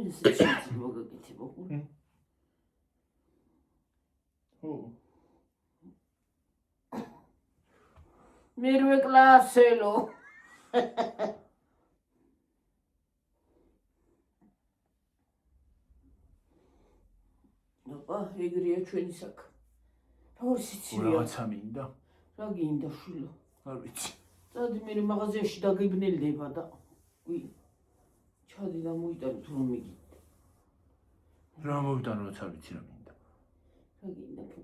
ეს შეიძლება მოგაკეთებო. ო. მერვე კლასელო. აბა, ეგრეა ჩვენი საქმე. რა სიცივია? რაღაცა მინდა. რა გინდა შვილო? არ ვიცი. წადი მე მაღაზიაში დაგიბნელდება და ჩადი და მოიტანო თუ რომ მიგინდა. რა მოვიტანო რაც არ ვიცი რა მინდა. რა გინდა ფუ.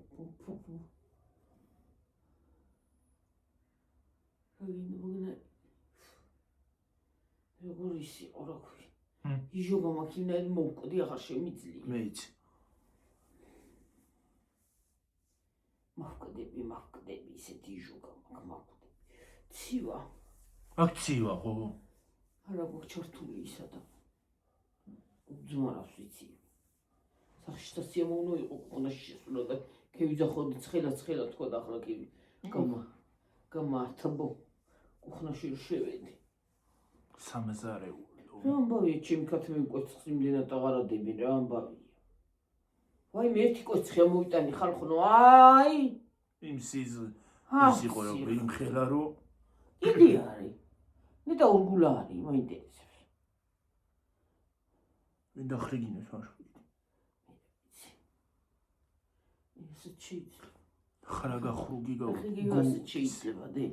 რა გინდა მოგნა. როგორ ისიყო რა ქვია. იჟოგა მაქინაერი მოვკვდი აღარ შემიძლია. მეც. მოვკვდები ისეთი იჟოგა მაქვს. ცივა. აქ ცივა ხო? არა მოჩართული ისა და ძმარავს ვიცი. სახში სტაციამოვნო იყო ყონაში შესულა და ქევიძახოდი ცხელა თქვა და ახლა კი გამართბო კუხნაში შევედი. სამზარეულო. რა ამბავია ჩემი ქათმე მკვეცხს იმდენად აღარადები რა ამბავია. ვაი მე ერთი კოცხი ამოვიტანი ხალხო აი იმ ის იყო რა იმ ხელა რო იგი არის. ნეტა ორგულა არის მაინტერესებს. მინდა ხრიგინეს მაშინ. ესე შეიძლება. ხრაგა ხრუგი გიგასე შეიძლება დე.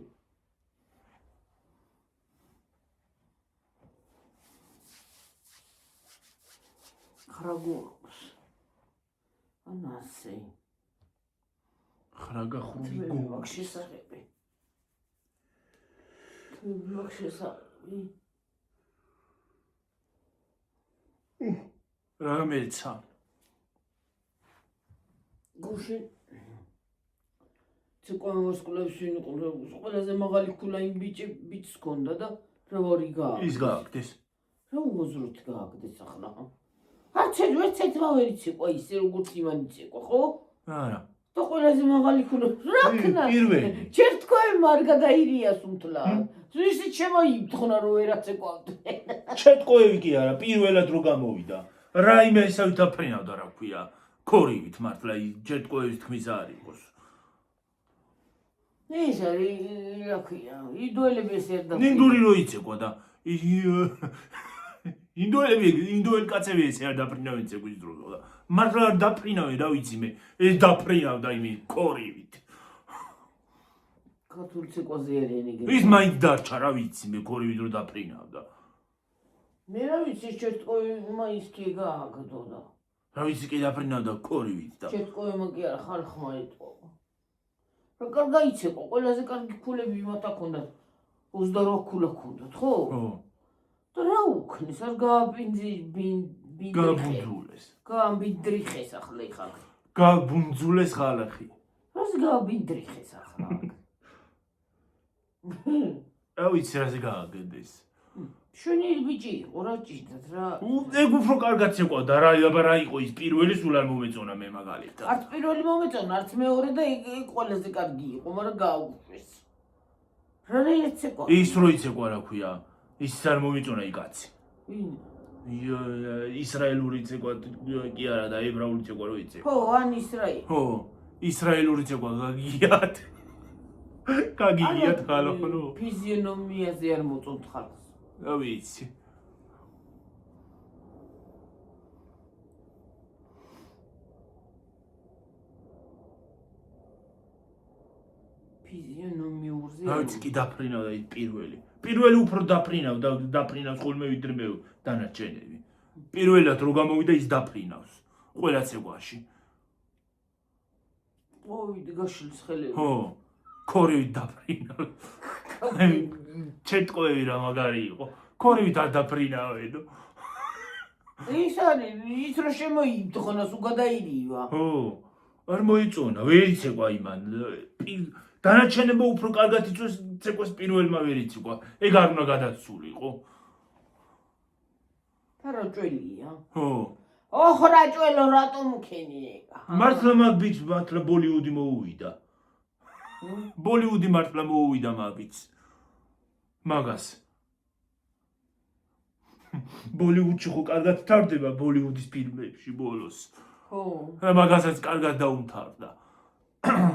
ხრაგურობს. ანასე. ხრაგა ხრუგი გვაქვს შესაძლებელი. გვაქვს შესაძლებელი. რა მეცა? გუშინ ცეკვამოს კლუბს ვინ იყო ყველაზე მაღალი ქულა იმ ბიჭს ჰქონდა და რა ვარი გააკეთეს. ის გააკეთეს. რა უზროთ გააკეთეს ახლა. არც ერთმა ვერ იციყვა ისე როგორც იმან იციყვა, ხო? არა. და ყველაზე მაღალი ქულა რა ქნა? პირველი. ჯერ თქვენ მარგა დაირიას უმთლა. ისე შემოიმთხნა რომ ვერაცეკვავდე. ჩეტყოევი კი არა, პირველად რო გამოვიდა. რაიმე ისევ დაფრინავდა რა ქვია. ქორივით მართლა ჯეტყოევის თქმის არ იყოს. ეს არის რა ქვია ინდოელები ეს ერთ ინდური რო იცეკვა და ინდოელ კაცები ეს არ დაფრინავენ ცეკვის დროს და მაგრამ არ დაფრინავენ რა ვიცი მე ეს დაფრინავდა იმი კორივით ქართული ცეკვაზე არიანი ის მაინც დარჩა რა ვიცი მე კორივით რო დაფრინავდა მე რა ვიცი ჩერტკოვი მაისკი გააგდოდა რა ვიცი კი დაფრინავდა კორივით და ჩერტკოვი კი არა ხალხმა ეტყობა რა კარგი იცეყო ყველაზე კარგი ქულები მათ აქონდათ 28 ქულა ქონდათ ხო ხო და რა უქნის არ გაბუნძულეს გააბინდრიხეს ახლა ხალხი გაბუნძულეს ხალხი რას გააბინდრიხეს ახლა რა ვიცი რაზე გააგდეს შენი ბიჭი იყო რა ჭირდათ რა ეგ უფრო კარგად ცეკვავდა რა რა იყო ის პირველი სულ არ მომეწონა მე მაგალითად არც პირველი მომეწონა არც მეორე და ეგ ყველაზე კარგი იყო მაგრამ გააუშვეს რა ეცეკვა ის რო იცეკვა რა ქვია ის არ მომეწონა იქ კაცი ისრაელური ცეკვა კი არა და ებრაული ცეკვა რო იცე ხო ან ისრაელი ხო ისრაელური ცეკვა გაგიათ გაგიათ ხალხო ფიზიონომიაზე არ მოწონთ ხალხს რა ვიცი ფიზიონომიურზე რა ვიცი კი დაფრინავდა ის პირველი უფრო დაფრინავს ხოლმე ვიდრე მე დანარჩენები პირველად რო გამოვიდა ის დაფრინავს ყველა ცეკვაში მოვიდი გაშლის ხელები ხო კორივით დაფრინავს ჩერტკოვი რა მაგარი იყო კორივით არ დაფრინავენო ის არის ის რო შემოიმთხონას უგადაირივა ხო არ მოიწონა ვერ იცეკვა იმან დანარჩენებო უფრო კარგად იწვევს ცეკვას პირველმა ვერ იცეკვა ეგ არ უნდა გადაცულიყო რა ჭველია ხო ოხ რა ჭველო რატომ მქენი ეგა მართლა მაგ ბიჭს მართლა ბოლივუდი მოუვიდა ბოლივუდი მართლა მოუვიდა მაგის მაგას ბოლივუდში ხო კარგად თარდება ბოლივუდის ფილმებში ბოლოს ხო მაგასაც კარგად დაუმთავრდა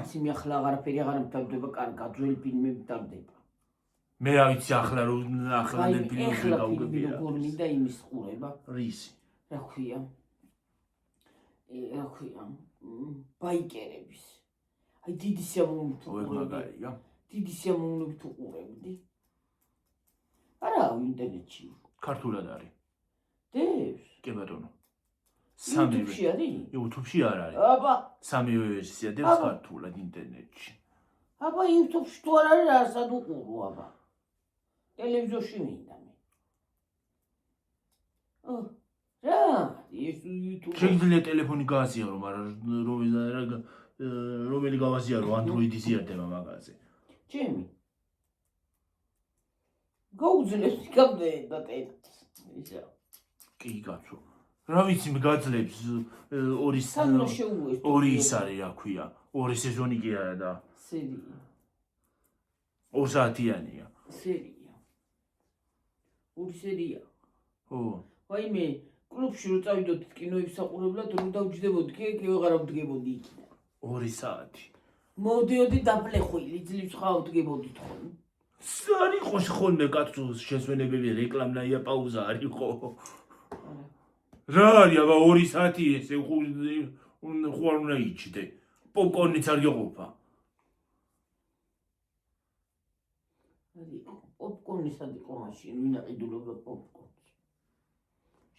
სიმი ახლა აღარაფერი აღარ მთავრდება კარგად ძველი ფილმები თარდება მე რა ვიცი ახლა ფილმებში გაუგებია როგორ მინდა იმის ყურება რისი რა ქვია ბაიკერების აი დიდი სიამოვნებით მაგარია დიდი სიამოვნებით უყურებდი არა ინტერნეტში ქართულად არის დევს კი ბატონო YouTube-ში არის YouTube-ში არ არის აბა სამივე ვერსია დევს ქართულად ინტერნეტში აბა YouTube-ში თუ არ არის ასად უყურო აბა ტელევიზორში მინდა მე რა ეს YouTube შეიძლება ტელეფონი გააზიარო მაგრამ რომელი გავაზიარო Android-ი ზიარდება მაგაზე ჩემი გაუძლებს გამდე და ისა კი კაცო რა ვიცი მე გაძლებს ორი ის არის რა ქვია ორი სეზონი კი არა და სერია 2 საათიანია სერია ორი სერია ხო ვაიმე კლუბში რო წავიდოთ კინოებს საყურებლად რო დავჯდებოდი კი ვეღარ ვდგებოდი იქიდან 2 საათი მოვდიოდი დაბლეხვილი ძლივს ხავდგებოდით ხოლმე არ იყოს ხოლმე კაცო შესვენებელი რეკლამნაია პაუზა არ იყო რა არის აბა 2 საათი ესე ხო არ უნდა იჭდე პოპკორნიც არ გეყოფა პოპკორნი სად იყო მაშინ ვინ აყიდულობდა პოპკორნს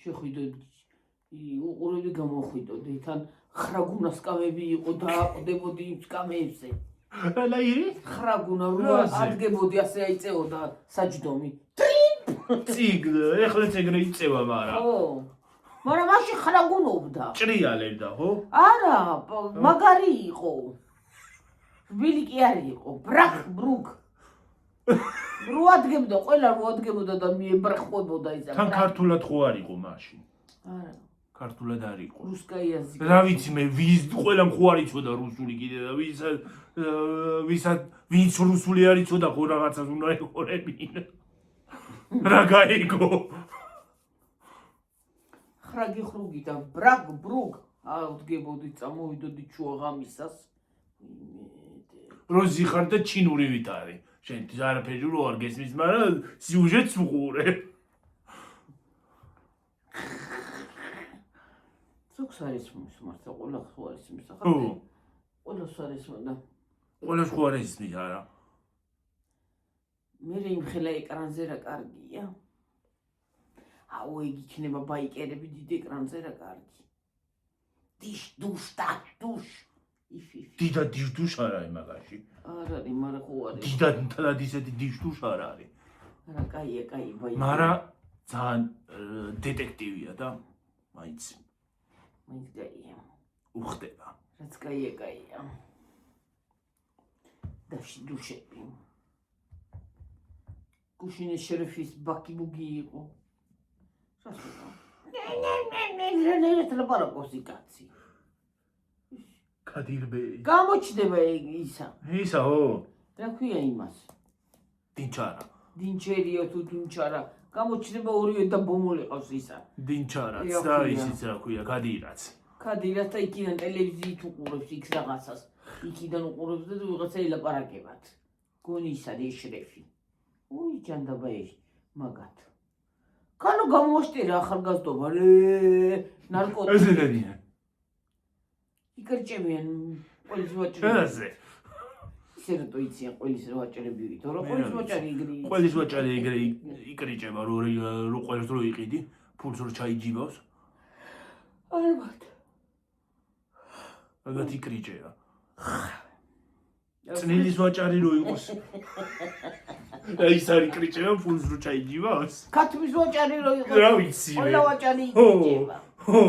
შეხვიდოდ უყურები გამოხვიდოდი თან ხრაგუნა სკამები იყო და აყდებოდი იმ სკამებზე რა ისი ხრაგუნა რო ადგებოდი ასე აიწეოდა საჯდომი ციგნ ეხლა ციგნი იწევა მაგრამ ხო მაგრამ მაშინ ხრაგუნობდა ჭრიალებდა ხო არა მაგარი იყო რბილი კი არ იყო ბრუგ რო ადგებდა ყველა რო ადგებოდა და მიებრახვებოდა ისა თან ქართულად ხო არ იყო მაშინ არა ქართულად არ იყო რუსკაიაზი რა ვიცი მე ყველამ ხო არ იცოდა რუსული კიდე და ვინც რუსული არ იცოდა ხო რაღაცას უნდა ეყურებინ რა გაიგო ხრაგი ხრუგი და ბრუგ ავდგებოდი წამოვიდოდი ჩუაღამისას როზი ხარ და ჩინურივით არის. შენ არაფერი რო არ გესმის, მაგრამ სიუჟეტს უყურე. ზოგს არის მართლა ყველა ხო არის მისახა. ხო. ყველას არის და ყველას ხო არის ისმის არა. მე იმ ხელა ეკრანზე რა კარგია. აუ იგი იქნება ბაიკერები დიდ ეკრანზე რა კარგი. დიშ დუშ დუშ. დიდა დიშდუშ არ არის მაგაში. არ არის, მაგრამ ხო არის. დიდა თლად ისეთი დიშდუშ არ არის. არა, კაია, ბაიკერი. მაგრამ ძალიან დეტექტივია და მაინც კაია. უხდება. რაც კაია. დაში დუშები. გუშინის შერიფის ბაკი ბუგი იყო. სასწაულო. ნე ლაპარაკობს კაცი. კადირბეი. გამოჩნდება ისა. ისა ო. რა ქვია იმას? დინჩარა. დინჩერიო თუ დუნჩარა. გამოჩნდება ორივე და ბომოლი ყავს ისა. დინჩარაც და ისიც რა ქვია, კადირაც. კადირაც და იქიდან ტელევიზიით უყურებს იქ რაღაცას. იქიდან უყურებს და ვიღაცა ელაპარაკებათ. გონი ისა შერიფი. უი ჯანდაბაი მაგათ. კანო გამოშტერა ახალგაზრდობა ნარკოტიკი. ესენია. იკრჭებიან ყოველს ვაჭრები. ესე. ისე რა თუ იციან ყოველს რა ვაჭრებივით, რა ყოველს ვაჭარი იგრი. ყოველს ვაჭარი იგრი იკრიჭება რო ყოველს რო იყიდი, ფულს რო ჩაიჯიბავს. ალბათ. ალბათ იკრიჭება. წნილის ვაჭარი რო იყოს. ის არის კრიჭება ფულს რო ჩაიჯიბავს. ქათმის ვაჭარი რო იყოს. რა ვიცი მე. ყველა ვაჭარი იკრიჭება. ხო.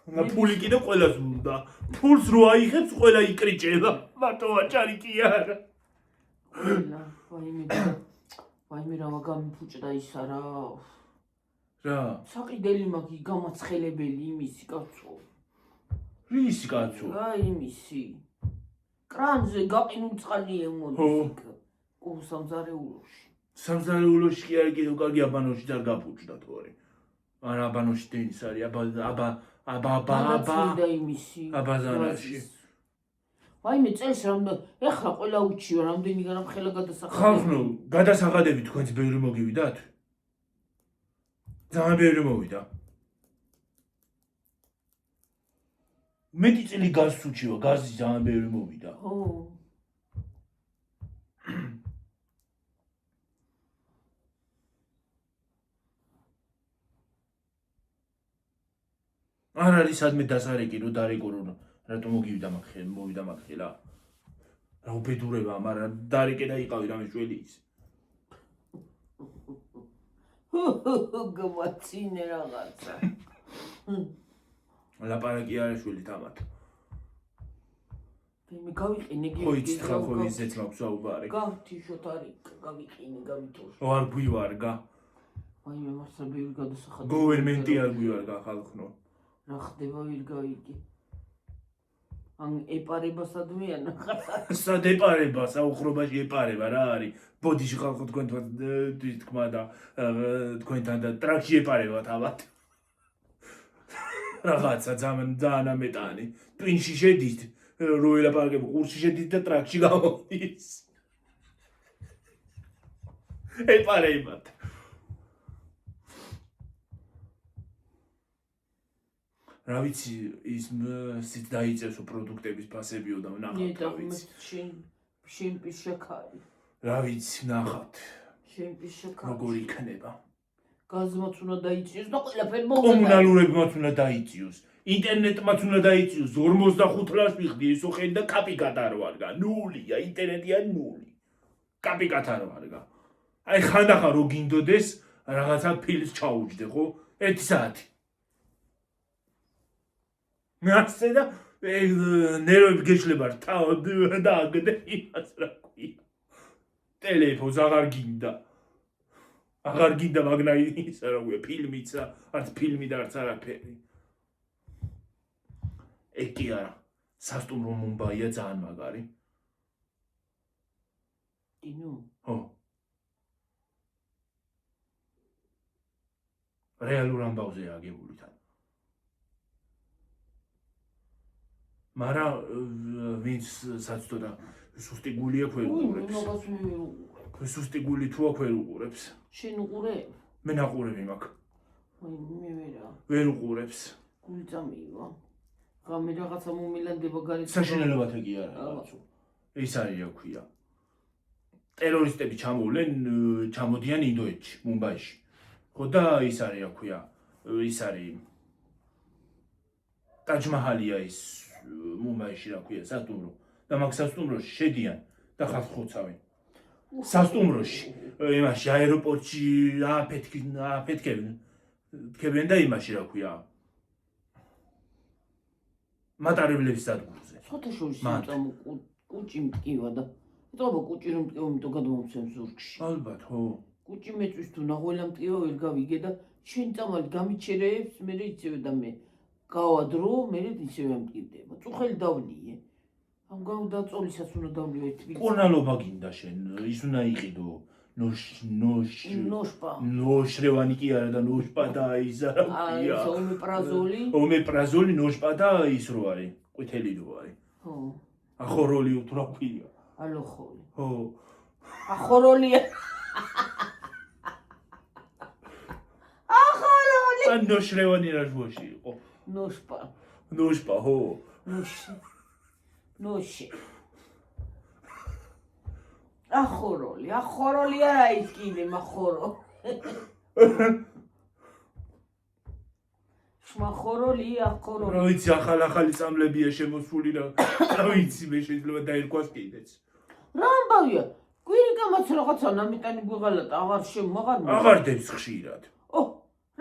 და ფული კიდე ყველას უნდა. ფულს რო აიღებს, ყველა იკრიჭება. მარტო ვაჭარი კი არა. ვაიმე რა გამიფუჭდა ისა რა. რა? საყიდელი მაგი გამაცხელებელი იმისი კაცო. რის კაცო? რა იმისი. კრანზე გაყინულ წყალია მოდის. ო სამზარეულოში. სამზარეულოში კი არის კიდევ კარგი აბანოში და არ გაფუჭდა თორე. არა აბანოში დენის არის აბა იმისი. აბაზანაში. ვაიმე წელს რამდენი ეხლა ყველა უჩიო რამდენი განამ ხელა გადასახადები. ხალხო, გადასახადები თქვენც ბევრი მოგივიდათ? ძალიან ბევრი მოვიდა. მეტი წელი გაზს უჩიო, გაზი ძალიან ბევრი მოვიდა. ხო. არ არის სადმე დასარეკი რო დარეკო რო რატომ მოვიდა მაგ ხელა. რა უბედურება, მაგრამ დარეკე და იყავი რამე შველი ის. გამაცინე რაღაცა. ლაპარაკი არა შველი თამათ. მე გავიყინე გიგი. ხო იცით ხალხო ისეც მაქვს საუბარი. გავთიშოთ არის გავიყინე გავითოშ. არ გვივარგა. ვაიმე მართლა ბევრი გადასახადები. გოვერმენტი არ გვივარგა ხალხო. რა ხდება ვერ გავიგე. ან ეპარება სადმეან ახლა. სად ეპარება, საუხრობაში ეპარება რა არის? ბოდიში ხალხო თქვენთან თქმა და თქვენთან და ტრაქში ეპარებათ ალბათ. რაღაცა ძალიან ამეტანი. ტვინში შედით, რო ელაპარაკებ, ყურში შედით და ტრაქში გამოდის. ეპარებათ. რა ვიცი ის სით დაიწესო პროდუქტების ფასებიო და ვნახავთ რა ვიცი. შენ პიშაკარი. რა ვიცი ვნახავთ. შენ პიშაკარი. როგორ იქნება? გაზმაც უნდა დაიწიოს და ყველაფერი მოვიდა. კომუნალურებმაც უნდა დაიწიოს. ინტერნეტმაც უნდა დაიწიოს. 45 ლარს მიხდი ესო ხედი და კაპი კატარო არგა. ნულია, ინტერნეტია ნული. კაპი კატარო არგა. აი ხანდახან რო გინდოდეს რაღაცა ფილმს ჩაუჯდე, ხო? 1 საათი. ნაცე და ნერვები გეშლება თავად და აგდე იმას რა ქვია. ტელეფონს აღარ გინდა. აღარ გინდა მაგნა ისა რა ქვია, ფილმიც რა, არც ფილმი და არც არაფერი. ეგ კი არა. სასტუმრო მუმბაია ძალიან მაგარი. დინო. ხო. რეალურ ამბავზეა აგებული თან. მაგრამ ვინც საცდოდა სუსტი გული აქვს ვერ უყურებს. მაგას მე ვერ უყურებ. სუსტი გული თუ აქვს ვერ უყურებს. შენ უყურებ? მე ნაყურები მაქვს. მე ვერა. ვერ უყურებს. გული წამივა. ღამე რაღაცა მომილანდება გარეთ. საშინელებათა კი არა. ეს არის რა ქვია. ტერორისტები ჩამოდიან ინდოეთში, მუმბაიში. ხო და ის არის რა ქვია. ის არის ტაჯ-მაჰალია ის მუმბაიში რა ქვია, სასტუმრო. და მაგ სასტუმროში შედიან და ხალხს ხოცავენ. სასტუმროში, იმაში აეროპორტში აფეთქებენ და იმაში რა ქვია. მატარებლების სადგურზე. სხვათა შორის იმიტომ კუჭი მტკივა და ეტყობა კუჭი რომ მტკივა, იმიტომ გადმომცემ ზურგში. ალბათ, ხო. კუჭი მეწვის თუ ნახველა მტკივა ვერ გავიგე და შენ წამალი გამიჩერებს, მე იცევე და მე გავადრო, მე იცევე მტკივდება. წუხელი დავლიე. ამ გავდაწოლისას უნდა დავლიო თბილისში. კორნალობა გინდა შენ, ის უნდა იყიდო. ნოშრევანი კი არა და ნოშპა და ის რა ქვია. ომეპრაზოლი, ნოშპა და ის რო არის, ყვითელი რო არის. ხო. ახოროლი თუ რა ქვია. ალოხოლი. ხო. ახოროლია. ახოროლი. ან ნოშრევანი რა ჟოში იყო. ნოშპა, ხო. ნოში. ახოროლი არა ის კიდე მახორო. შმახოროლი, ახოროლი. რა ვიცი, ახალი წამლებია შემოსული რა. რა ვიცი, მე შეიძლება დაერქვას კიდეც. რა ამბავია? კვირიკამაც რაღაცა ნამიტანი გვიღალატა, აღარ დებს ხშირად.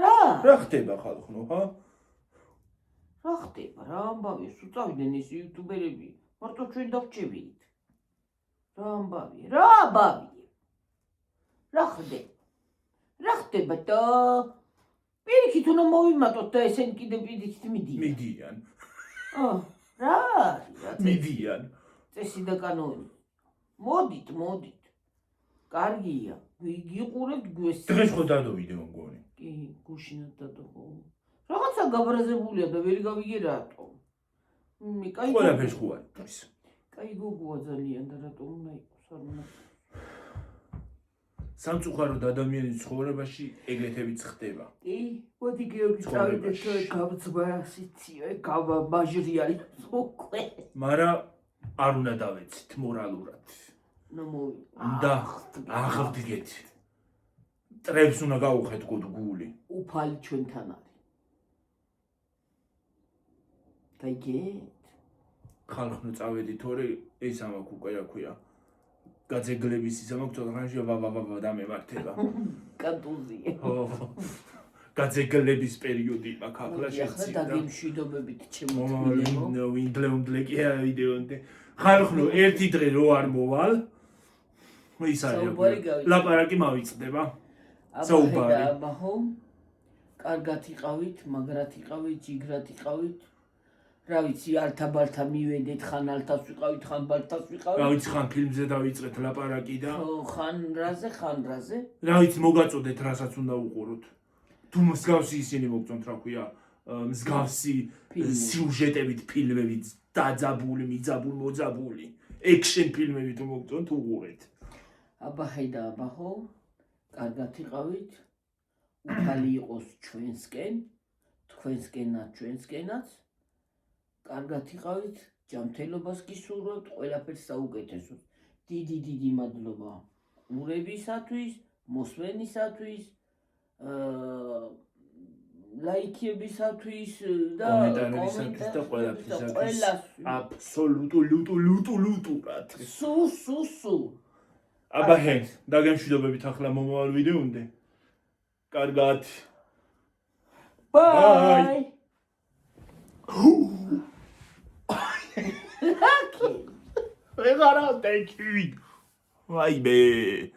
რა? რა ხდება ხალხო, ხა? რა ხდება? რა ამბავია? სულ წავიდნენ ეს იუთუბერები. მარტო ჩვენ დავრჩებით. რა ამბავია? რა ხდება და პირიქით უნდა მოვიმატოთ და ესენი კიდე პირიქით მიდიან. რა? მიდიან. წესი და კანონი. მოდით. კარგია. გიყურებთ გვესწრებით. დღეს ხო დადოვიდე მგონი. კი, გუშინად დადო. რაღაცა გაბრაზებულია და ვერ გავიგე რატო. ყველაფერს ხო არის. კაი გოგოა ძალიან და რატომ უნდა იყოს არ უნდა. სამწუხაროდ ადამიანის ცხოვრებაში ეგრეთებიც ხდება. კი, მოდი გეორგი წავიდეთ გავწვა სიციო, გავაბაჟრიალი უკვე. მაგრამ არ უნდა დავეცით მორალურად. და აღდგეთ. ტრებს უნდა გავუხეთ გული. უფალი ჩვენთან არის. გაიგეთ? ხალხო წავედი თორე ეს ამაკ უკვე რა ქვია. გაძეგლების ისა მაქვს ცოტა ხანში ვავავავ დამემართება. კანტუზია. გაძეგლების პერიოდი მაქვს ახლა შეცი. და დაგემშვიდობებით ჩემო. ვინდლე კი არა ვიდეონდე. ხალხო ერთი დღე რო არ მოვალ. ის არის. ლაპარაკი მავიწყდება. საუბარი. აბაჰო. კარგად იყავით, მაგრად იყავით, ჯიგრად იყავით. რა ვიცი, ალთა-ბალთა მივედეთ, ხან ალთას ვიყავით, ხან ბალთას ვიყავით. რა ვიცი, ხან ფილმზე დავიწყეთ ლაპარაკი და ხან რაზე. რა ვიცი, მოგაწოდეთ, რასაც უნდა უყუროთ. თუ მსგავსი ისინი მოგწონთ, რა ქვია, მსგავსი სიუჟეტებით ფილმებით, დაძაბული, მიძაბული, მოძაბული, ექშენ ფილმები თუ მოგწონთ, უყურეთ. აბაჰე და აბაჰო, კარგად იყავით. უფალი იყოს ჩვენსკენ, თქვენსკენაც, ჩვენსკენაც. კარგად იყავით, ჯანმრთელობას გისურვებთ, ყველაფერს საუკეთესოს. დიდი მადლობა ყურებისათვის, მოსმენისათვის, ლაიქებისათვის და კომენტარებისათვის და ყველაფრისათვის. აბსოლუტურად. სუ. აბაჰე, დაგემშვიდობებით ახლა მომავალ ვიდეომდე. კარგად. Bye. Regardez, thank you. Bye, baby.